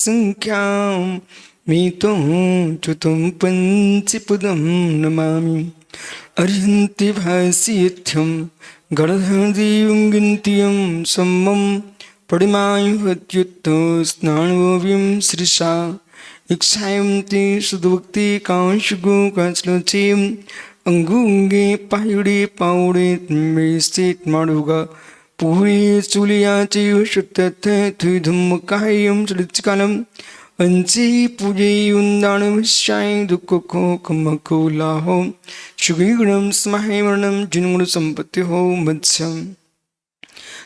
संख्यां मीतो च्युतं पंचपदं नमामि अर्हन्ति भास्यथ्यं गणधीवं गिन्त्यं सम्मं परिमायुहत्युत्तो स्नानोविं श्रीशा इक्षायन्ति सुदभक्ति कांशुगो कांचलोचें अंगुंगे पायुड़े पाउड़े मे स्थित माडुगा पूरे चुलिया चिव शुद्धत थुधुम कायम चलिचकालम अंची पूजे युंदान विश्वाय दुख को कमको लाहो शुगुणम स्महे वर्णम जिनुण संपत्ति हो मत्स्यम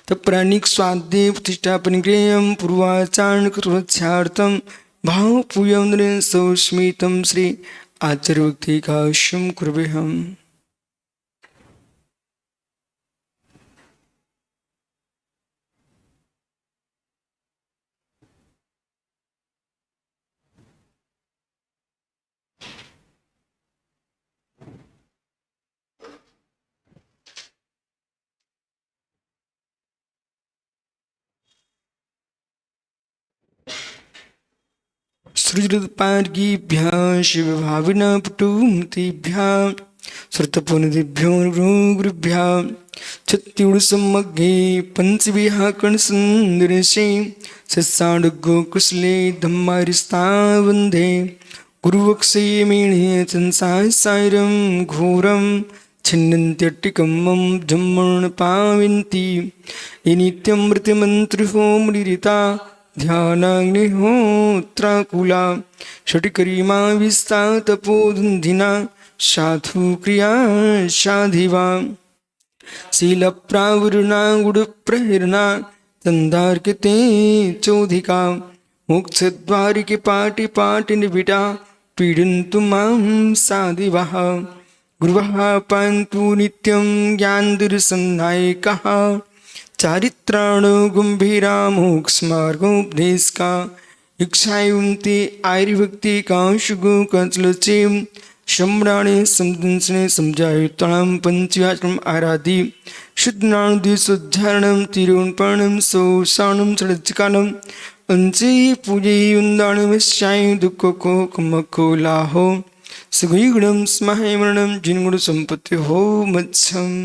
तप्राणिक स्वाद्य प्रतिष्ठा परिग्रहम पूर्वाचारण कृत्यार्थम भाव पूयम सौस्मितम श्री आचार्यवक्ति काश्यम कुर्वेहम। सृजृत्पार्गीभ्यः शिवभाविना पुटुमतीभ्यः श्रुतपुनिदिभ्यो गुरुभ्यः छत्युडसम्मग्गे पंचविः कर्णसुन्दरसे सस्साडुगो कुशले धम्मारिस्ता वन्दे गुरुवक्षयमेणे संसारं घोरं छिन्नन्त्यट्टिकं मम जम्मर्णपाविन्ति ये नित्यमृतिमन्त्रिहो मुनिरिता ध्यानाग्निहोत्राकुला षट्करीमा विस्ता तपोधुन्धिना साधु क्रिया साधिवा शीलप्रावृणा गुडप्रहिर्णा तन्दार्कते चोधिका मोक्षद्वारिके पाटि पाटि निबिटा पीडन्तु मां साधिवः गुरुवः पान्तु नित्यं ज्ञानदर्शनदायकः चारित्राण गंभीरा मोक्षमार्गोपदेशका इच्छायुन्ति आर्यभक्ति कांशुगो कचलचे सम्राणे समदंसने समझायुतां पंचव्याश्रम आराधि शुद्धनानुद्विशोच्चारणं तिरुणपर्णं सौसानं चलच्कालं अंचे पूजयुन्दानवश्याय दुःखको कमको लाहो सुगुणं स्महे मरणं जिन्गुण संपत्ति हो मत्स्यम्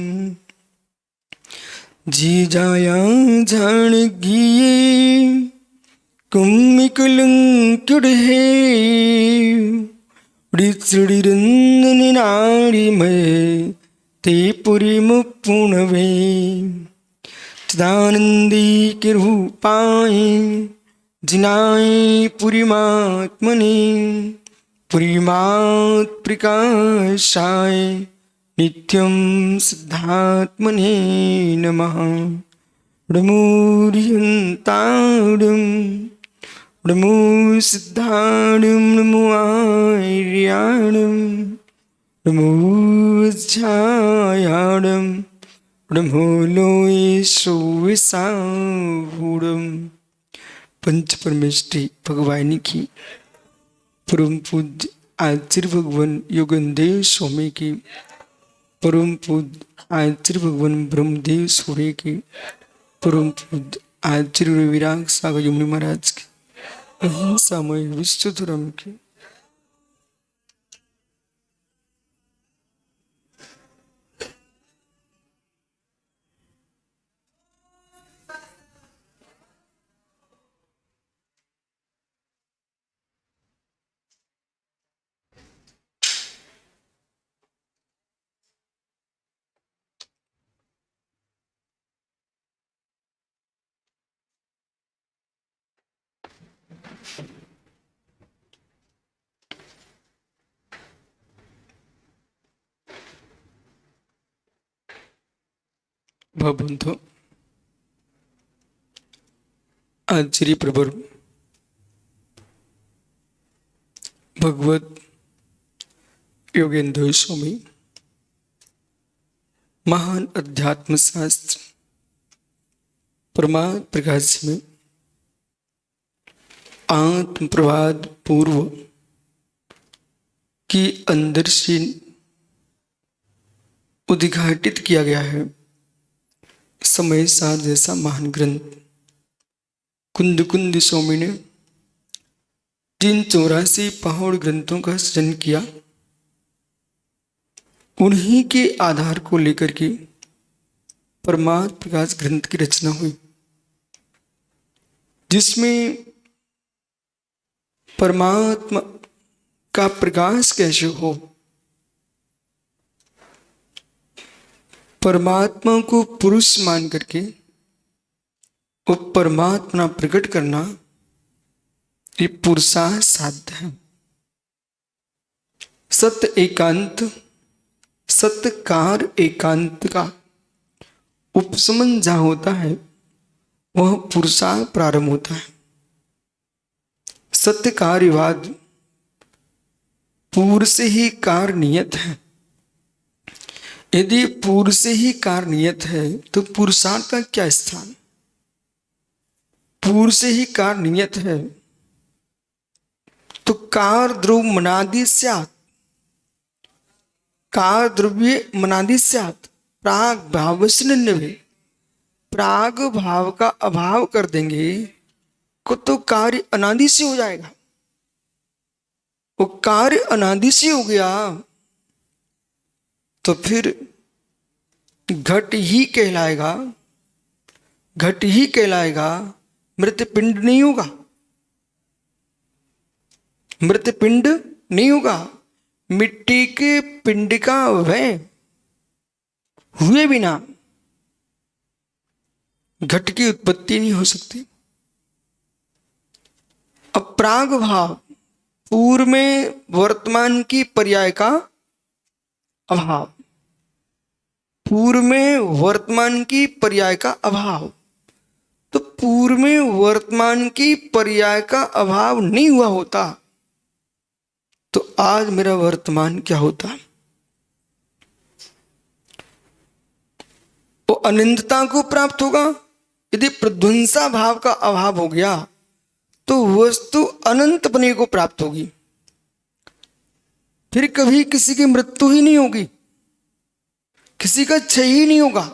जी जाया जान गिये कुम्मिकलंकुड़हे ऋत्सुड़िरंदन नाड़ी में ते पुरी मुपुणवे चिदानंदी के रूपाए जिनाए पुरीमात्मने पुरीमात् प्रकाशाय नित्यं सिद्धात्मने नमः नमोरियन्ताडं नमो सिद्धाडं नमो आर्याणं नमो वज्रायाणं नमो लोयेशोविसावूढं। पंच परमेष्टि भगवानी की परम पूज्य आचार्य भगवान योगेंद्र स्वामी की परम पूज्य आचार्य भगवान ब्रह्मदेव सूर्य की परम पूज्य आचार्य विराग सागर यमुनि महाराज की अहिंसामय विश्व धर्म की भवन्तु आचार्य प्रभु भगवत योगेंद्र स्वामी महान अध्यात्म शास्त्र परमात्म प्रकाश में आत्म प्रभात पूर्व की अंदर से उद्घाटित किया गया है समय सार जैसा महान ग्रंथ कुंद कुंद स्वामी ने जिन 84 पहाड़ ग्रंथों का सृजन किया, उन्हीं के आधार को लेकर के परमार्थ प्रकाश ग्रंथ की रचना हुई, जिसमें परमात्मा का प्रकाश कैसे हो, परमात्मा को पुरुष मान करके वो परमात्मा प्रकट करना, ये पुरुषार्थ साध्य है। सत्य एकांत, सत्यकार एकांत का उपशमन जहां होता है वह पुरुषार्थ प्रारंभ होता है। सत्य कार्यवाद पूर्व से ही कार नियत है। यदि पूर्व से ही कार नियत है तो पुरुषार्थ का क्या स्थान? पूर्व से ही कार नियत है तो कार ध्रुव मनादि स्यात्, कार द्रव्य मनादि स्यात्, प्राग भाव से, प्राग भाव का अभाव कर देंगे को तो कार्य अनादि से हो जाएगा। वो कार्य अनादि से हो गया तो फिर घट ही कहलाएगा, घट ही कहलाएगा, मृत पिंड नहीं होगा, मृत पिंड नहीं होगा। मिट्टी के पिंड का वह हुए बिना घट की उत्पत्ति नहीं हो सकती। अब प्राग भाव, पूर्व में वर्तमान की पर्याय का अभाव, पूर्व में वर्तमान की पर्याय का अभाव, तो पूर्व में वर्तमान की पर्याय का अभाव नहीं हुआ होता तो आज मेरा वर्तमान क्या होता? वो अनंतता को प्राप्त होगा। यदि प्रध्वंसा भाव का अभाव हो गया तो वस्तु अनंत बने को प्राप्त होगी, फिर कभी किसी की मृत्यु ही नहीं होगी, किसी का क्षय ही नहीं होगा।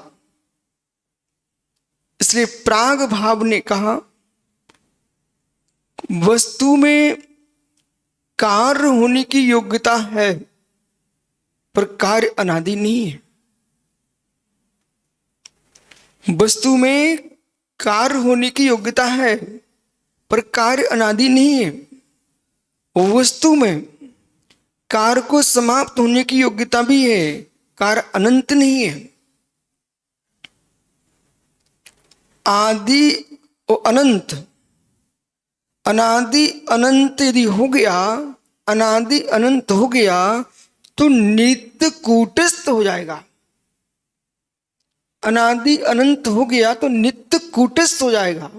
इसलिए प्राग भाव ने कहा वस्तु में कार्य होने की योग्यता है पर कार्य अनादि नहीं है। वस्तु में कार्य होने की योग्यता है पर कार्य अनादि नहीं है। वस्तु में कार्य को समाप्त होने की योग्यता भी है, कार्य अनंत नहीं है। आदि और अनंत, अनादि अनंत यदि हो गया, अनादि अनंत हो गया तो नित्य कूटस्थ हो जाएगा। अनादि अनंत हो गया तो नित्य कूटस्थ हो जाएगा,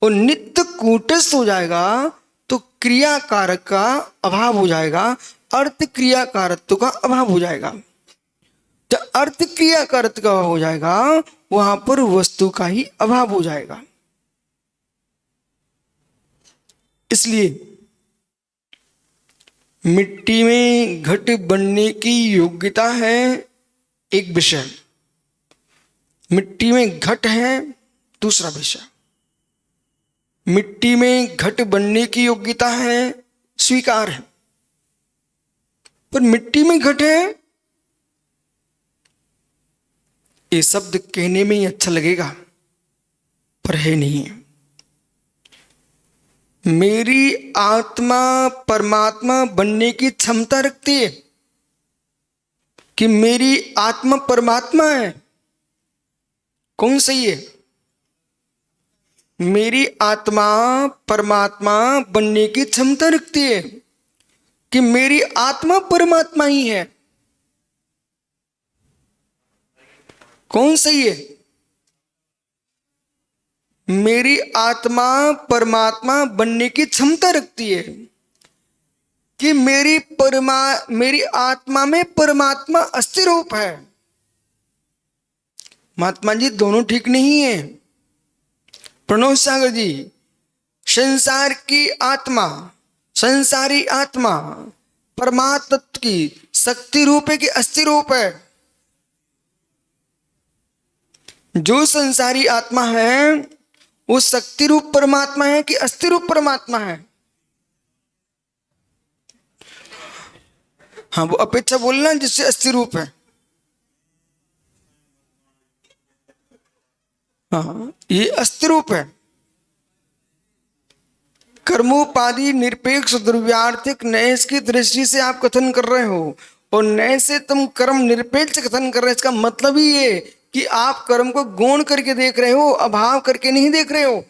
और नित्य कूटस्थ हो जाएगा तो क्रिया कारक का अभाव हो जाएगा, अर्थ क्रिया कारत्व का अभाव हो जाएगा। जब अर्थ क्रिया कारत्व का अभाव हो जाएगा वहां पर वस्तु का ही अभाव हो जाएगा। इसलिए मिट्टी में घट बनने की योग्यता है एक विषय, मिट्टी में घट है दूसरा विषय। मिट्टी में घट बनने की योग्यता है स्वीकार है, पर मिट्टी में घट है ये शब्द कहने में ही अच्छा लगेगा पर है नहीं है। मेरी आत्मा परमात्मा बनने की क्षमता रखती है कि मेरी आत्मा परमात्मा है। कौन सही है? मेरी आत्मा परमात्मा बनने की क्षमता रखती है कि मेरी आत्मा परमात्मा ही है। कौन सही है? मेरी आत्मा परमात्मा बनने की क्षमता रखती है कि मेरी आत्मा में परमात्मा अस्थिर रूप है। महात्मा जी दोनों ठीक नहीं है। प्रणव सागर जी, संसार की आत्मा, संसारी आत्मा परमात्मा की शक्ति रूप है कि अस्थिर रूप है? जो संसारी आत्मा है वो शक्ति रूप परमात्मा है कि अस्थिर रूप परमात्मा है? हाँ, वो अपेक्षा बोलना जिससे अस्थि रूप है। हाँ, ये अस्थि रूप है। कर्मोपाधि निरपेक्ष द्रव्यार्थिक नए की दृष्टि से आप कथन कर रहे हो, और नए से तुम कर्म निरपेक्ष कथन कर रहे हो। इसका मतलब ही ये कि आप कर्म को गौण करके देख रहे हो, अभाव करके नहीं देख रहे हो।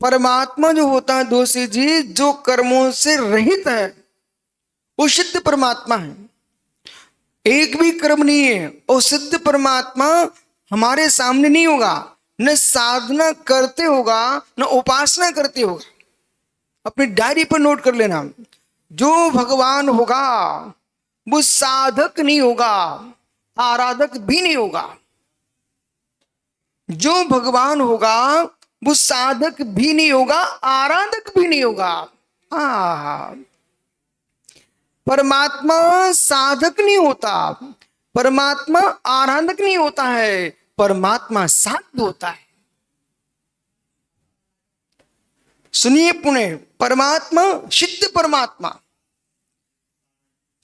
परमात्मा जो होता है दोषी जी, जो कर्मों से रहित है, वो सिद्ध परमात्मा है। एक भी कर्म नहीं है, और सिद्ध परमात्मा हमारे सामने नहीं होगा। न साधना करते होगा, न उपासना करते होगा। अपनी डायरी पर नोट कर लेना, जो भगवान होगा वो साधक नहीं होगा, आराधक भी नहीं होगा। जो भगवान होगा वो साधक भी नहीं होगा, आराधक भी नहीं होगा। हाँ, परमात्मा साधक नहीं होता, परमात्मा आराधक नहीं होता है, परमात्मा साध्य होता है। सुनिए पुण्य, परमात्मा सिद्ध परमात्मा,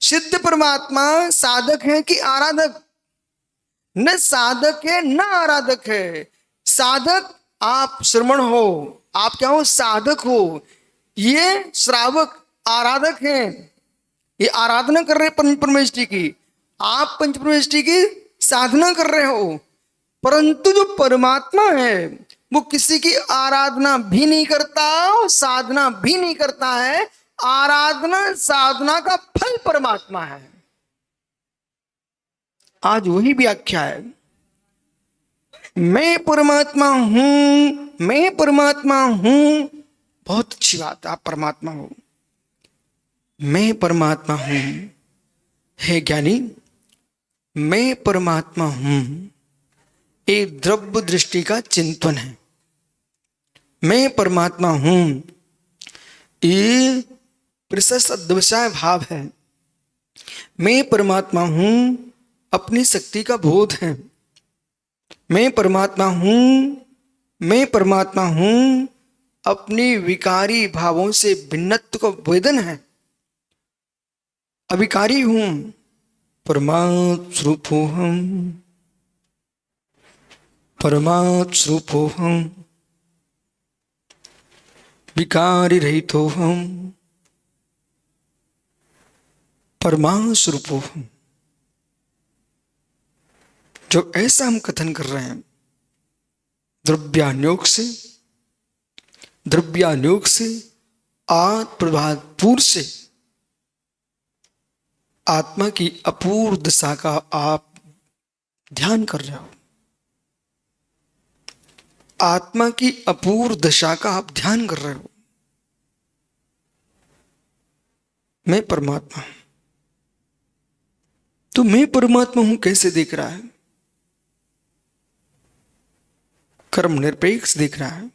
सिद्ध परमात्मा साधक है कि आराधक? न साधक है न आराधक है। साधक आप श्रवण हो, आप क्या हो? साधक हो। ये श्रावक आराधक हैं, ये आराधना कर रहे पंच परमेष्टि की। आप पंच परमेष्टि की साधना कर रहे हो, परंतु जो परमात्मा है वो किसी की आराधना भी नहीं करता, साधना भी नहीं करता है। आराधना साधना का फल परमात्मा है। आज वही व्याख्या है, मैं परमात्मा हूं, मैं परमात्मा हूं। बहुत अच्छी बात है, आप परमात्मा हो। मैं परमात्मा हूं, हे ज्ञानी, मैं परमात्मा हूं, एक द्रव्य दृष्टि का चिंतन है। मैं परमात्मा हूं, ये प्रशस्त अध्यवसाय भाव है। मैं परमात्मा हूं, अपनी शक्ति का बोध है। मैं परमात्मा हूं, मैं परमात्मा हूं, अपनी विकारी भावों से भिन्नत्व का वेदन है। अविकारी हूं, परमात्म स्वरूपोहम, परमात्म स्वरूपोहम, विकारी रहितोहम, परमात्म स्वरूपोहम। जो ऐसा हम कथन कर रहे हैं, द्रव्यानुयोग से, द्रव्यानुयोग से आत्मप्रभातपूर्व से आत्मा की अपूर्व दशा का आप ध्यान कर रहे हो। आत्मा की अपूर्व दशा का आप ध्यान कर रहे हो। मैं परमात्मा हूं, तो मैं परमात्मा हूं कैसे देख रहा है? कर्म निरपेक्ष देख रहा है।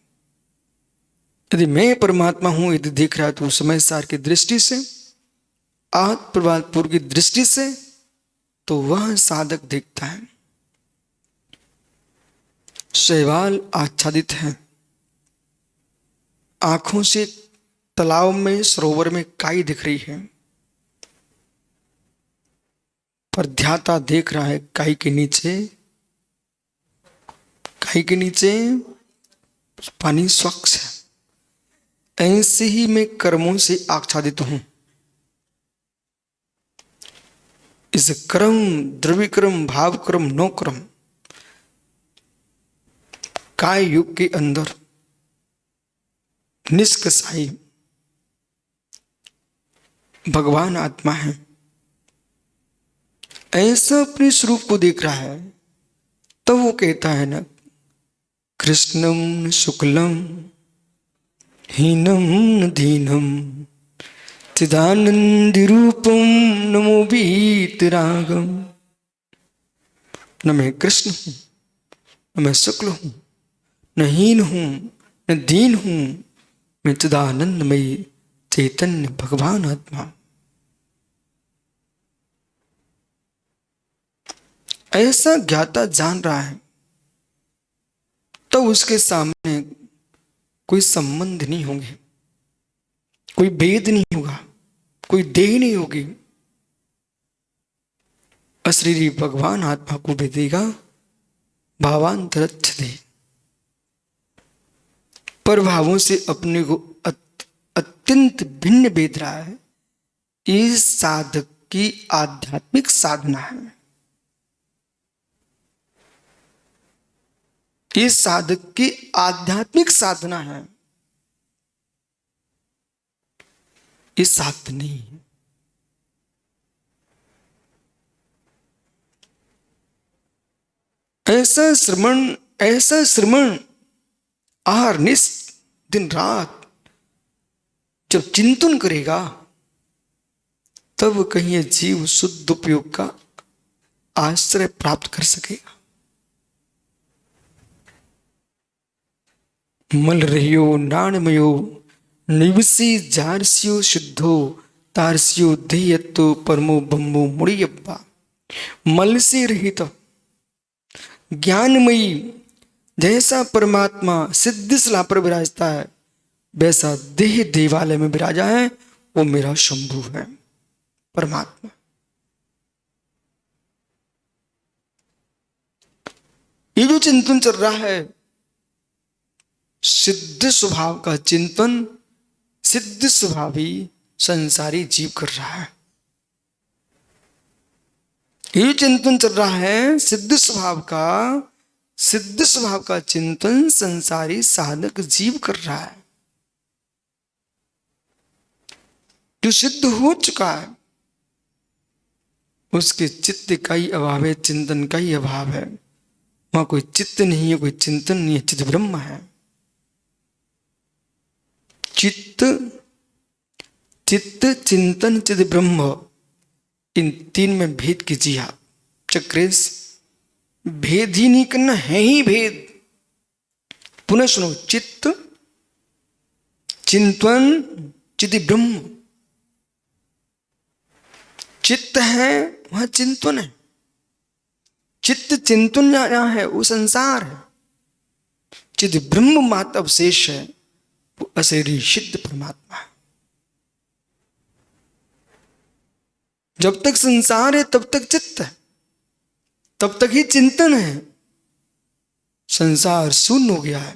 यदि मैं परमात्मा हूं यदि देख रहा है, तो समय सार की दृष्टि से, आत्म प्रभातपूर्व की दृष्टि से, तो वह साधक देखता है। शैवाल आच्छादित है, आंखों से तालाब में सरोवर में काई दिख रही है, पर ध्याता देख रहा है काई के नीचे, काई के नीचे पानी स्वच्छ है। ऐसे ही मैं कर्मों से आच्छादित हूं। इस क्रम, द्रव्य क्रम, भाव क्रम, नो क्रम, काय युग के अंदर निष्कसाई भगवान आत्मा है। ऐसा अपने स्वरूप को देख रहा है, तब वो कहता है ना, कृष्णम शुक्लम हीनम न दीनम चिदानंदी रूपम नमो वीतरागम। न मैं कृष्ण हूं, न मैं शुक्ल हूं, न हीन हूं, न दीन हूं, मैं चिदानंदमयी चैतन्य भगवान आत्मा। ऐसा ज्ञाता जान रहा है, तो उसके सामने कोई संबंध नहीं होंगे, कोई भेद नहीं होगा, कोई देह नहीं होगी। अशरीरी भगवान आत्मा को भेदेगा, भावांतरच्छ दे। पर भावों से अपने को अत्यंत भिन्न भेद रहा है। इस साधक की आध्यात्मिक साधना है। इस साधक की आध्यात्मिक साधना है, ये साध्य नहीं है। ऐसा श्रमण आहार निस दिन रात जब चिंतन करेगा, तब कहीं यह जीव शुद्ध उपयोग का आश्रय प्राप्त कर सकेगा। मल रहियो नाणमयो निवसी जारसियो शुद्धो तारसियो देयत्तो परमो ब्रह्मो मुड़ियब्बा। मल से रहित ज्ञानमयी जैसा परमात्मा सिद्ध शिला पर विराजता है, वैसा देह देवालय में विराजा है, वो मेरा शंभु है परमात्मा। ये जो चिंतन चल रहा है, सिद्ध स्वभाव का चिंतन सिद्ध स्वभावी संसारी जीव कर रहा है। ये चिंतन चल रहा है सिद्ध स्वभाव का चिंतन संसारी साधक जीव कर रहा है। जो सिद्ध हो चुका है, उसके चित्त का ही अभाव है, चिंतन का ही अभाव है। वहां कोई चित्त नहीं है, कोई चिंतन नहीं है, चित्त ब्रह्म है। चित्त चिंतन चित्त ब्रह्म, इन तीन में भेद कीजिए आप। चक्रेश, भेद ही नहीं करना, है ही भेद। पुनः सुनो, चित्त चिंतन चित्त ब्रह्म। चित्त है वहां चिंतन है, चित्त चिंतन जहां है वो संसार है। चित्त ब्रह्म मात्र अवशेष है, वो अशरीरी सिद्ध परमात्मा है। जब तक संसार है तब तक चित्त है, तब तक ही चिंतन है। संसार शून्य हो गया है,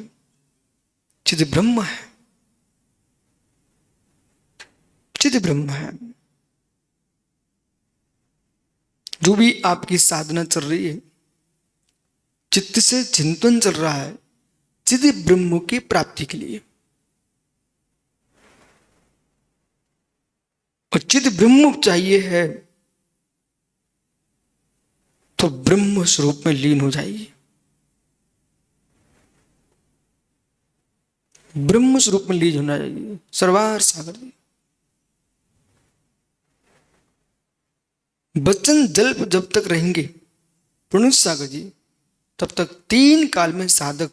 चित्त ब्रह्म है, चित्त ब्रह्म है। जो भी आपकी साधना चल रही है, चित्त से चिंतन चल रहा है, चित्त ब्रह्म की प्राप्ति के लिए। और चित्त ब्रह्म चाहिए है तो ब्रह्म स्वरूप में लीन हो जाइए। ब्रह्म स्वरूप में लीन होना चाहिए। सर्वार सागर बचन जल्प जब तक रहेंगे प्रणुत सागर जी, तब तक तीन काल में साधक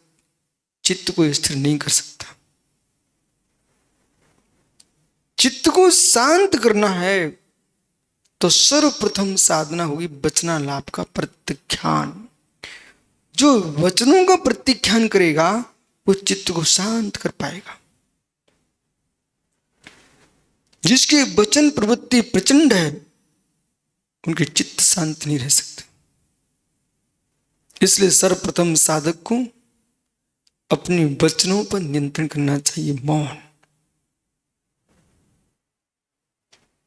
चित्त को स्थिर नहीं कर सकता। चित्त को शांत करना है तो सर्वप्रथम साधना होगी वचना लाभ का प्रत्याख्यान। जो वचनों का प्रत्याख्यान करेगा वो चित्त को शांत कर पाएगा। जिसकी वचन प्रवृत्ति प्रचंड है, उनके चित्त शांत नहीं रह सकते। इसलिए सर्वप्रथम साधक को अपने वचनों पर नियंत्रण करना चाहिए। मौन,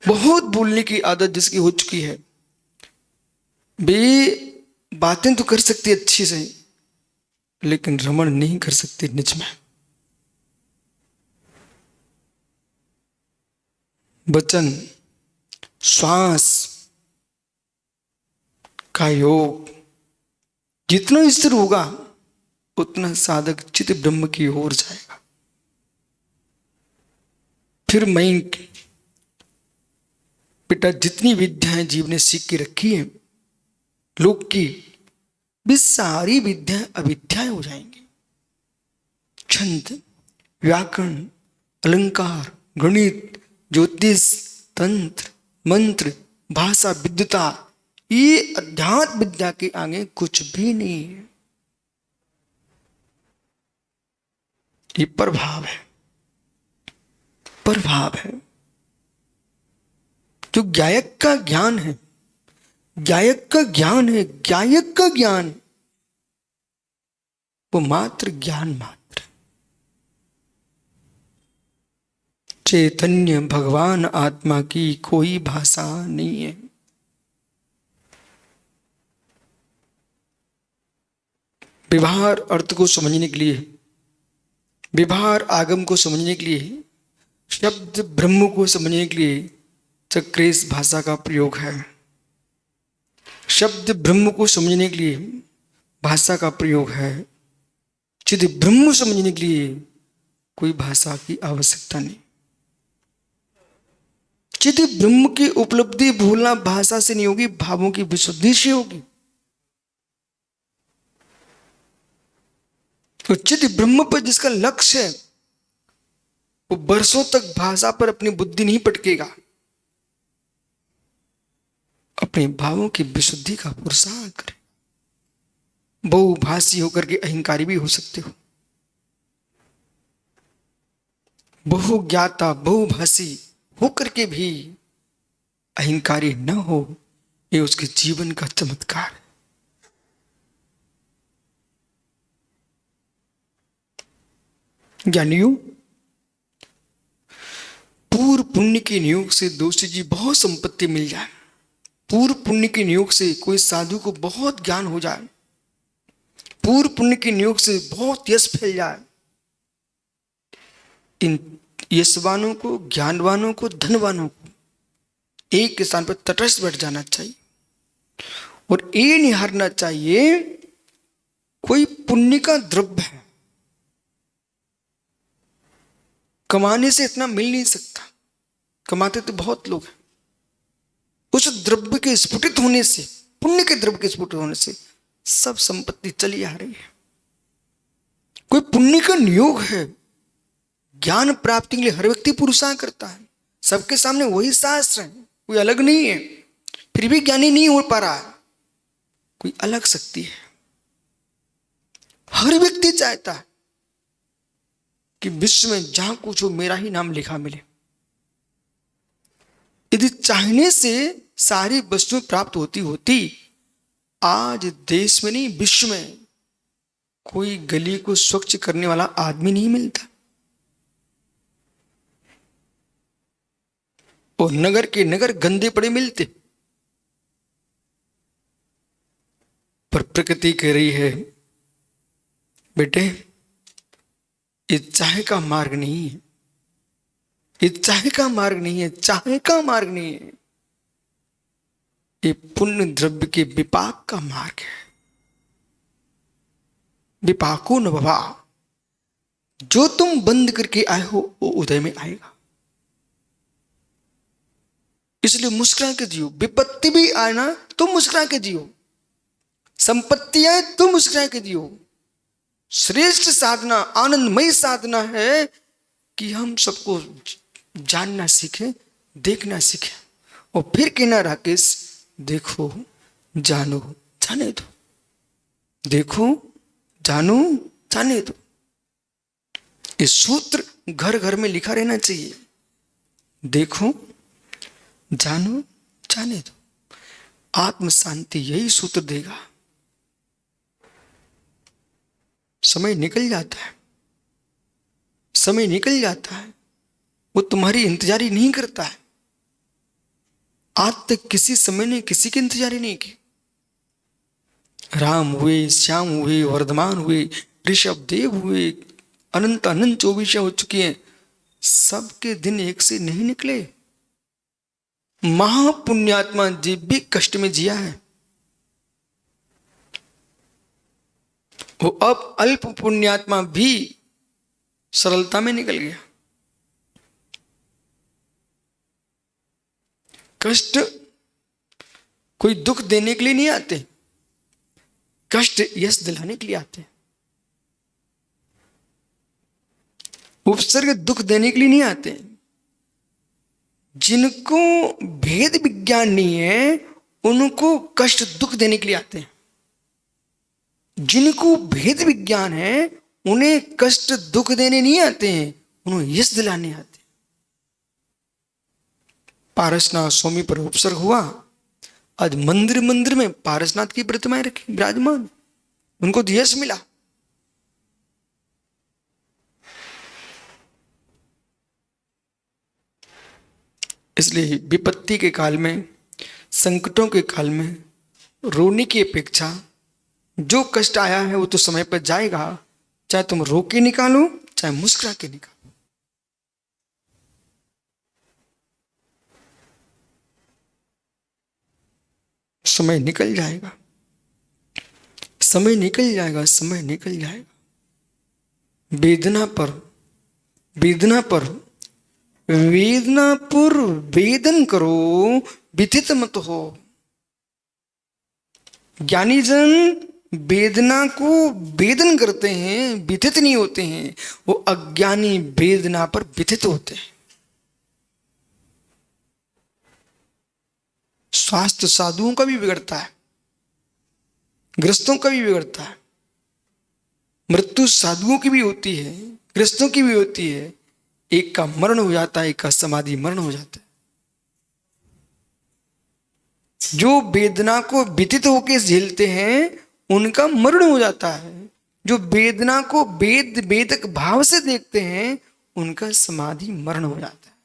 बहुत बोलने की आदत जिसकी हो चुकी है, वे बातें तो कर सकती अच्छी से, लेकिन रमण नहीं कर सकते निज में। वचन श्वास का योग जितना स्थिर होगा, उतना साधक चित्त ब्रह्म की ओर जाएगा। फिर मैं बेटा जितनी विद्याएं जीव ने सीख के रखी है लोक की, वे सारी विद्याएं अविद्याएं हो जाएंगी। छंद, व्याकरण, अलंकार, गणित, ज्योतिष, तंत्र, मंत्र, भाषा विद्वता, ये अध्यात्म विद्या के आगे कुछ भी नहीं है। ये प्रभाव है, प्रभाव है। जो गायक का ज्ञान है, गायक का ज्ञान है, गायक का ज्ञान, वो मात्र ज्ञान मात्र। चैतन्य भगवान आत्मा की कोई भाषा नहीं है। व्यवहार अर्थ को समझने के लिए, व्यवहार आगम को समझने के लिए, शब्द ब्रह्म को समझने के लिए चक्रेश भाषा का प्रयोग है। शब्द ब्रह्म को समझने के लिए भाषा का प्रयोग है। चिद ब्रह्म समझने के लिए कोई भाषा की आवश्यकता नहीं। चिद ब्रह्म की उपलब्धि भूलना भाषा से नहीं होगी, भावों की विशुद्धि से होगी। तो चिद ब्रह्म पर जिसका लक्ष्य है वो बरसों तक भाषा पर अपनी बुद्धि नहीं पटकेगा, अपने भावों की विशुद्धि का पुरुषार्थ करे। बहुभाषी होकर के अहंकारी भी हो सकते हो, बहुज्ञाता बहुभाषी होकर के भी अहंकारी न हो, ये उसके जीवन का चमत्कार है। ज्ञानियों, पूर्व पुण्य के नियोग से दोषी जी बहुत संपत्ति मिल जाए, पूर्व पुण्य के नियोग से कोई साधु को बहुत ज्ञान हो जाए, पूर्व पुण्य के नियोग से बहुत यश फैल जाए, इन यशवानों को, ज्ञानवानों को, धनवानों को एक स्थान पर तटस्थ बैठ जाना चाहिए और ये निहारना चाहिए कोई पुण्य का द्रव्य है, कमाने से इतना मिल नहीं सकता, कमाते तो बहुत लोग हैं। उस द्रव्य के स्फुटित होने से, पुण्य के द्रव्य के स्फुटित होने से सब संपत्ति चली आ रही है। कोई पुण्य का नियोग है, ज्ञान प्राप्ति के लिए हर व्यक्ति पुरुषार्थ करता है, सबके सामने वही शास्त्र है, कोई अलग नहीं है, फिर भी ज्ञानी नहीं हो पा रहा है, कोई अलग शक्ति है। हर व्यक्ति चाहता है कि विश्व में जहां कुछ हो मेरा ही नाम लिखा मिले। यदि चाहने से सारी वस्तुएं प्राप्त होती आज देश में नहीं विश्व में कोई गली को स्वच्छ करने वाला आदमी नहीं मिलता, और नगर के नगर गंदे पड़े मिलते। पर प्रकृति कह रही है, बेटे ये चाहे का मार्ग नहीं है, ये चाहे का मार्ग नहीं है, चाहे का मार्ग नहीं है, ये पुण्य द्रव्य के विपाक का मार्ग है। विपाको न भवा, जो तुम बंद करके आए हो वो उदय में आएगा। इसलिए मुस्कुरा के जियो, विपत्ति भी आए ना तो मुस्कुरा के जियो, संपत्ति आए तो मुस्कुरा के जियो। श्रेष्ठ साधना, आनंदमय साधना है कि हम सबको जानना सीखें, देखना सीखें, और फिर कहना राकेश देखो जानो जाने दो, देखो जानो जाने दो। इस सूत्र घर घर में लिखा रहना चाहिए, देखो जानो जाने दो। आत्म शांति यही सूत्र देगा। समय निकल जाता है, समय निकल जाता है, वो तुम्हारी इंतजारी नहीं करता है। आज तक किसी समय ने किसी की इंतजारी नहीं की। राम हुए, श्याम हुए, वर्धमान हुए, ऋषभ देव हुए, अनंत अनंत 24 हो चुकी हैं, सबके दिन एक से नहीं निकले। महापुण्यात्मा जी भी कष्ट में जिया है, वो अब अल्प पुण्यात्मा भी सरलता में निकल गया। कष्ट कोई दुख देने के लिए नहीं आते, कष्ट यश दिलाने के लिए आते हैं। उपसर्ग दुख देने के लिए नहीं आते। जिनको भेद विज्ञान नहीं है उनको कष्ट दुख देने के लिए आते हैं, जिनको भेद विज्ञान है उन्हें कष्ट दुख देने नहीं आते हैं, उन्हें यश दिलाने आते हैं। पारसनाथ स्वामी पर उपसर्ग हुआ, आज मंदिर मंदिर में पारसनाथ की प्रतिमाएं रखी विराजमान, उनको तो यश मिला। इसलिए विपत्ति के काल में, संकटों के काल में रोने की अपेक्षा जो कष्ट आया है वो तो समय पर जाएगा, चाहे तुम रो के निकालो चाहे मुस्कुरा के निकालो। समय निकल जाएगा, समय निकल जाएगा, समय निकल जाएगा। वेदना पर वेदना पर वेदना पर वेदन करो, व्यथित मत हो। ज्ञानी जन वेदना को वेदन करते हैं, व्यथित नहीं होते हैं। वो अज्ञानी वेदना पर व्यथित होते हैं। स्वास्थ्य साधुओं का भी बिगड़ता है, ग्रस्तों का भी बिगड़ता है। मृत्यु साधुओं की भी होती है, ग्रस्तों की भी होती है। एक का मरण हो जाता है, एक का समाधि मरण हो जाता है। जो वेदना को व्यतीत होकर झेलते हैं उनका मरण हो जाता है। जो वेदना को वेद वेदक भाव से देखते हैं उनका समाधि मरण हो जाता है।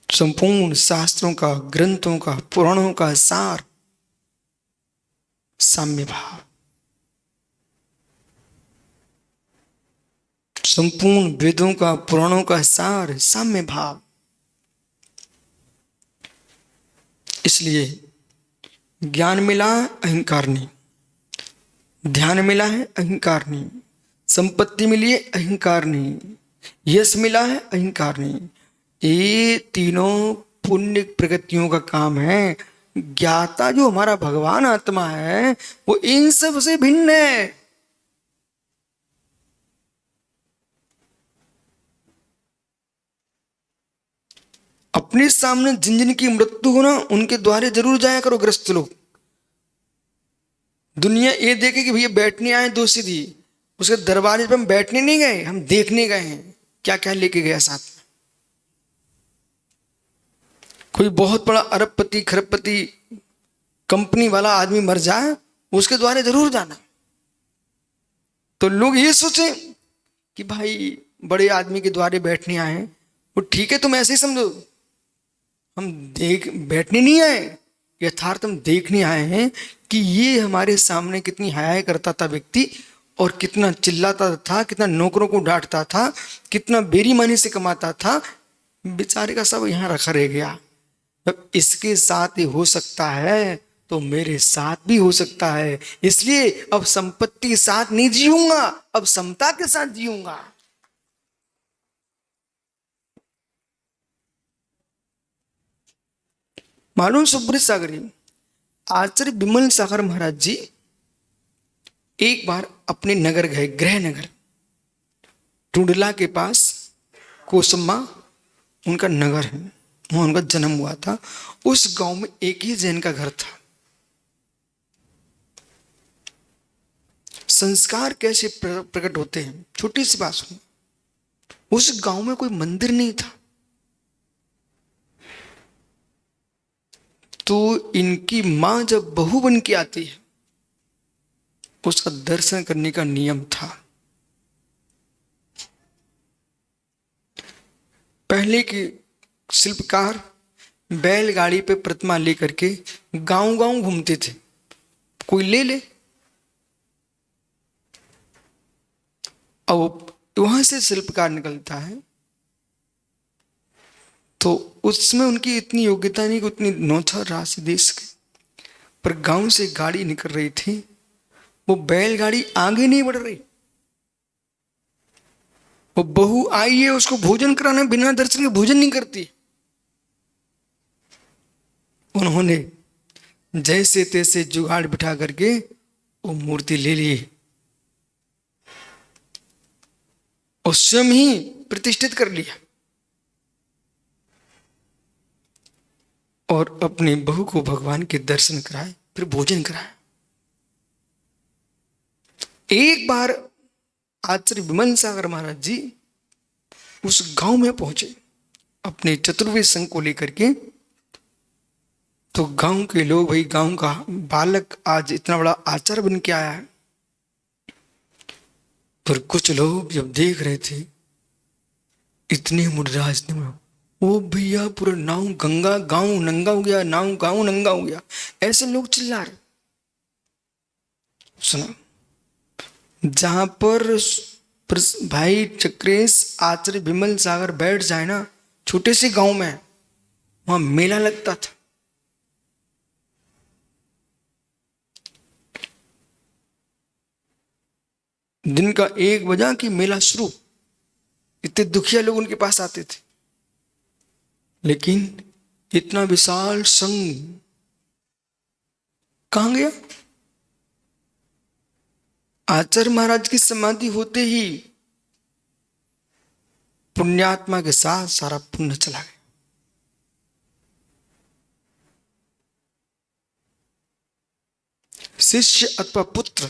संपूर्ण शास्त्रों का, ग्रंथों का, पुराणों का सार साम्य भाव। संपूर्ण वेदों का, पुराणों का सार साम्य भाव। इसलिए ज्ञान मिला अहंकार नहीं, ध्यान मिला है अहंकार नहीं, संपत्ति मिली है अहंकार नहीं, यश मिला है अहंकार नहीं। ये तीनों पुण्य प्रगतियों का काम है। ज्ञाता जो हमारा भगवान आत्मा है वो इन सब से भिन्न है। अपने सामने जिन जिन की मृत्यु हो ना उनके द्वारे जरूर जाया करो ग्रस्त लोग। दुनिया ये देखे कि भैया बैठने आए दो सीधी, उसके दरबारे पे हम बैठने नहीं गए, हम देखने गए हैं क्या क्या लेके गया साथ में। कोई बहुत बड़ा अरबपति खरबपति कंपनी वाला आदमी मर जाए उसके द्वारे जरूर जाना। तो लोग ये सोचे कि भाई बड़े आदमी के द्वारे बैठने आए, वो ठीक है तुम ऐसे ही समझो, हम देख बैठने नहीं आए, यथार्थ हम देखने आए हैं कि ये हमारे सामने कितनी हयाए करता था व्यक्ति, और कितना चिल्लाता था, कितना नौकरों को डांटता था, कितना बेईमानी से कमाता था। बेचारे का सब यहाँ रखा रह गया। जब इसके साथ ही हो सकता है तो मेरे साथ भी हो सकता है। इसलिए अब संपत्ति के साथ नहीं जीऊंगा, अब समता के साथ जीऊंगा। मालूम सुब्रत सागरी, आचार्य विमल सागर महाराज जी एक बार अपने नगर गए, गृह नगर टुंडला के पास कोसम्मा उनका नगर है, वहां उनका जन्म हुआ था। उस गांव में एक ही जैन का घर था। संस्कार कैसे प्रकट होते हैं, छोटी सी बात सुनो। उस गांव में कोई मंदिर नहीं था, तो इनकी मां जब बहू बन के आती है उसका दर्शन करने का नियम था। पहले के शिल्पकार बैलगाड़ी पे प्रतिमा लेकर के गांव गांव घूमते थे, कोई ले ले। अब वहां से शिल्पकार निकलता है तो उसमें उनकी इतनी योग्यता नहीं कि उतनी नौछावर राशि दे सके, पर गांव से गाड़ी निकल रही थी, वो बैलगाड़ी आगे नहीं बढ़ रही। वो बहू आई है उसको भोजन कराना, बिना दर्शन के भोजन नहीं करती। उन्होंने जैसे तैसे जुगाड़ बिठा करके वो मूर्ति ले ली और स्वयं ही प्रतिष्ठित कर लिया और अपनी बहू को भगवान के दर्शन कराए, फिर भोजन कराया। एक बार आचार्य विमल सागर महाराज जी उस गांव में पहुंचे, अपने चतुर्वेद संघ को लेकर के। तो गांव के लोग, भाई गांव का बालक आज इतना बड़ा आचार्य बन के आया है। पर कुछ लोग जब देख रहे थे इतने मुडराज ने, वो भैया पूरा नाव गंगा गांव नंगा हो गया, नाव गांव नंगा हो गया, ऐसे लोग चिल्ला रहे। सुना, जहां पर भाई चक्रेश आचार्य विमल सागर बैठ जाए ना, छोटे से गांव में, वहां मेला लगता था। दिन का 1 बजा कि मेला शुरू, इतने दुखिया लोग उनके पास आते थे। लेकिन इतना विशाल संघ कहां गया? आचार्य महाराज की समाधि होते ही पुण्यात्मा के साथ सारा पुण्य चला गया। शिष्य अथवा पुत्र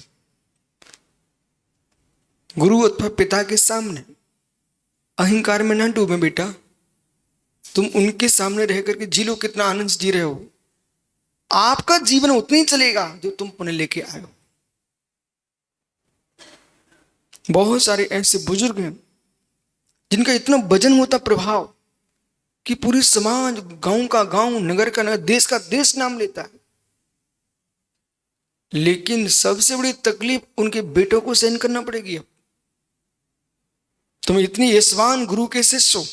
गुरु अथवा पिता के सामने अहंकार में ना डूबे बेटा। तुम उनके सामने रह करके जी लो, कितना आनंद जी रहे हो। आपका जीवन उतना ही चलेगा जो तुम पुण्य लेके आए हो। बहुत सारे ऐसे बुजुर्ग हैं जिनका इतना वजन होता प्रभाव कि पूरी समाज, गांव का गांव, नगर का नगर, देश का देश नाम लेता है। लेकिन सबसे बड़ी तकलीफ उनके बेटों को सहन करना पड़ेगी। अब तुम इतनी यशवान गुरु के शिष्य हो,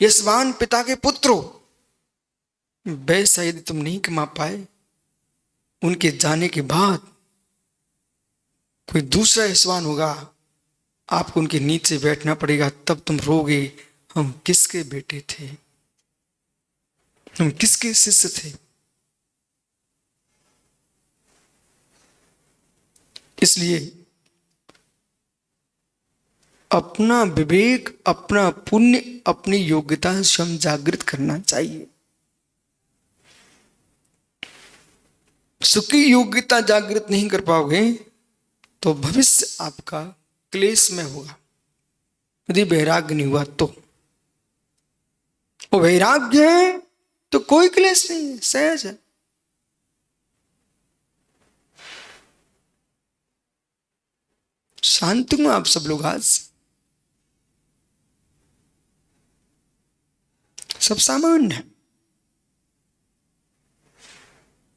यशवान पिता के पुत्र हो, वैसा यदि तुम नहीं कमा पाए, उनके जाने के बाद कोई दूसरा यशवान होगा, आपको उनके नीचे बैठना पड़ेगा, तब तुम रोगे हम किसके बेटे थे, हम किसके शिष्य थे। इसलिए अपना विवेक, अपना पुण्य, अपनी योग्यता से हम जागृत करना चाहिए। सुखी योग्यता जागृत नहीं कर पाओगे तो भविष्य आपका क्लेश में होगा। यदि वैराग्य नहीं हुआ तो, वो वैराग्य है तो कोई क्लेश नहीं है, सहज है। शांति में आप सब लोग आज सब सामान्य है।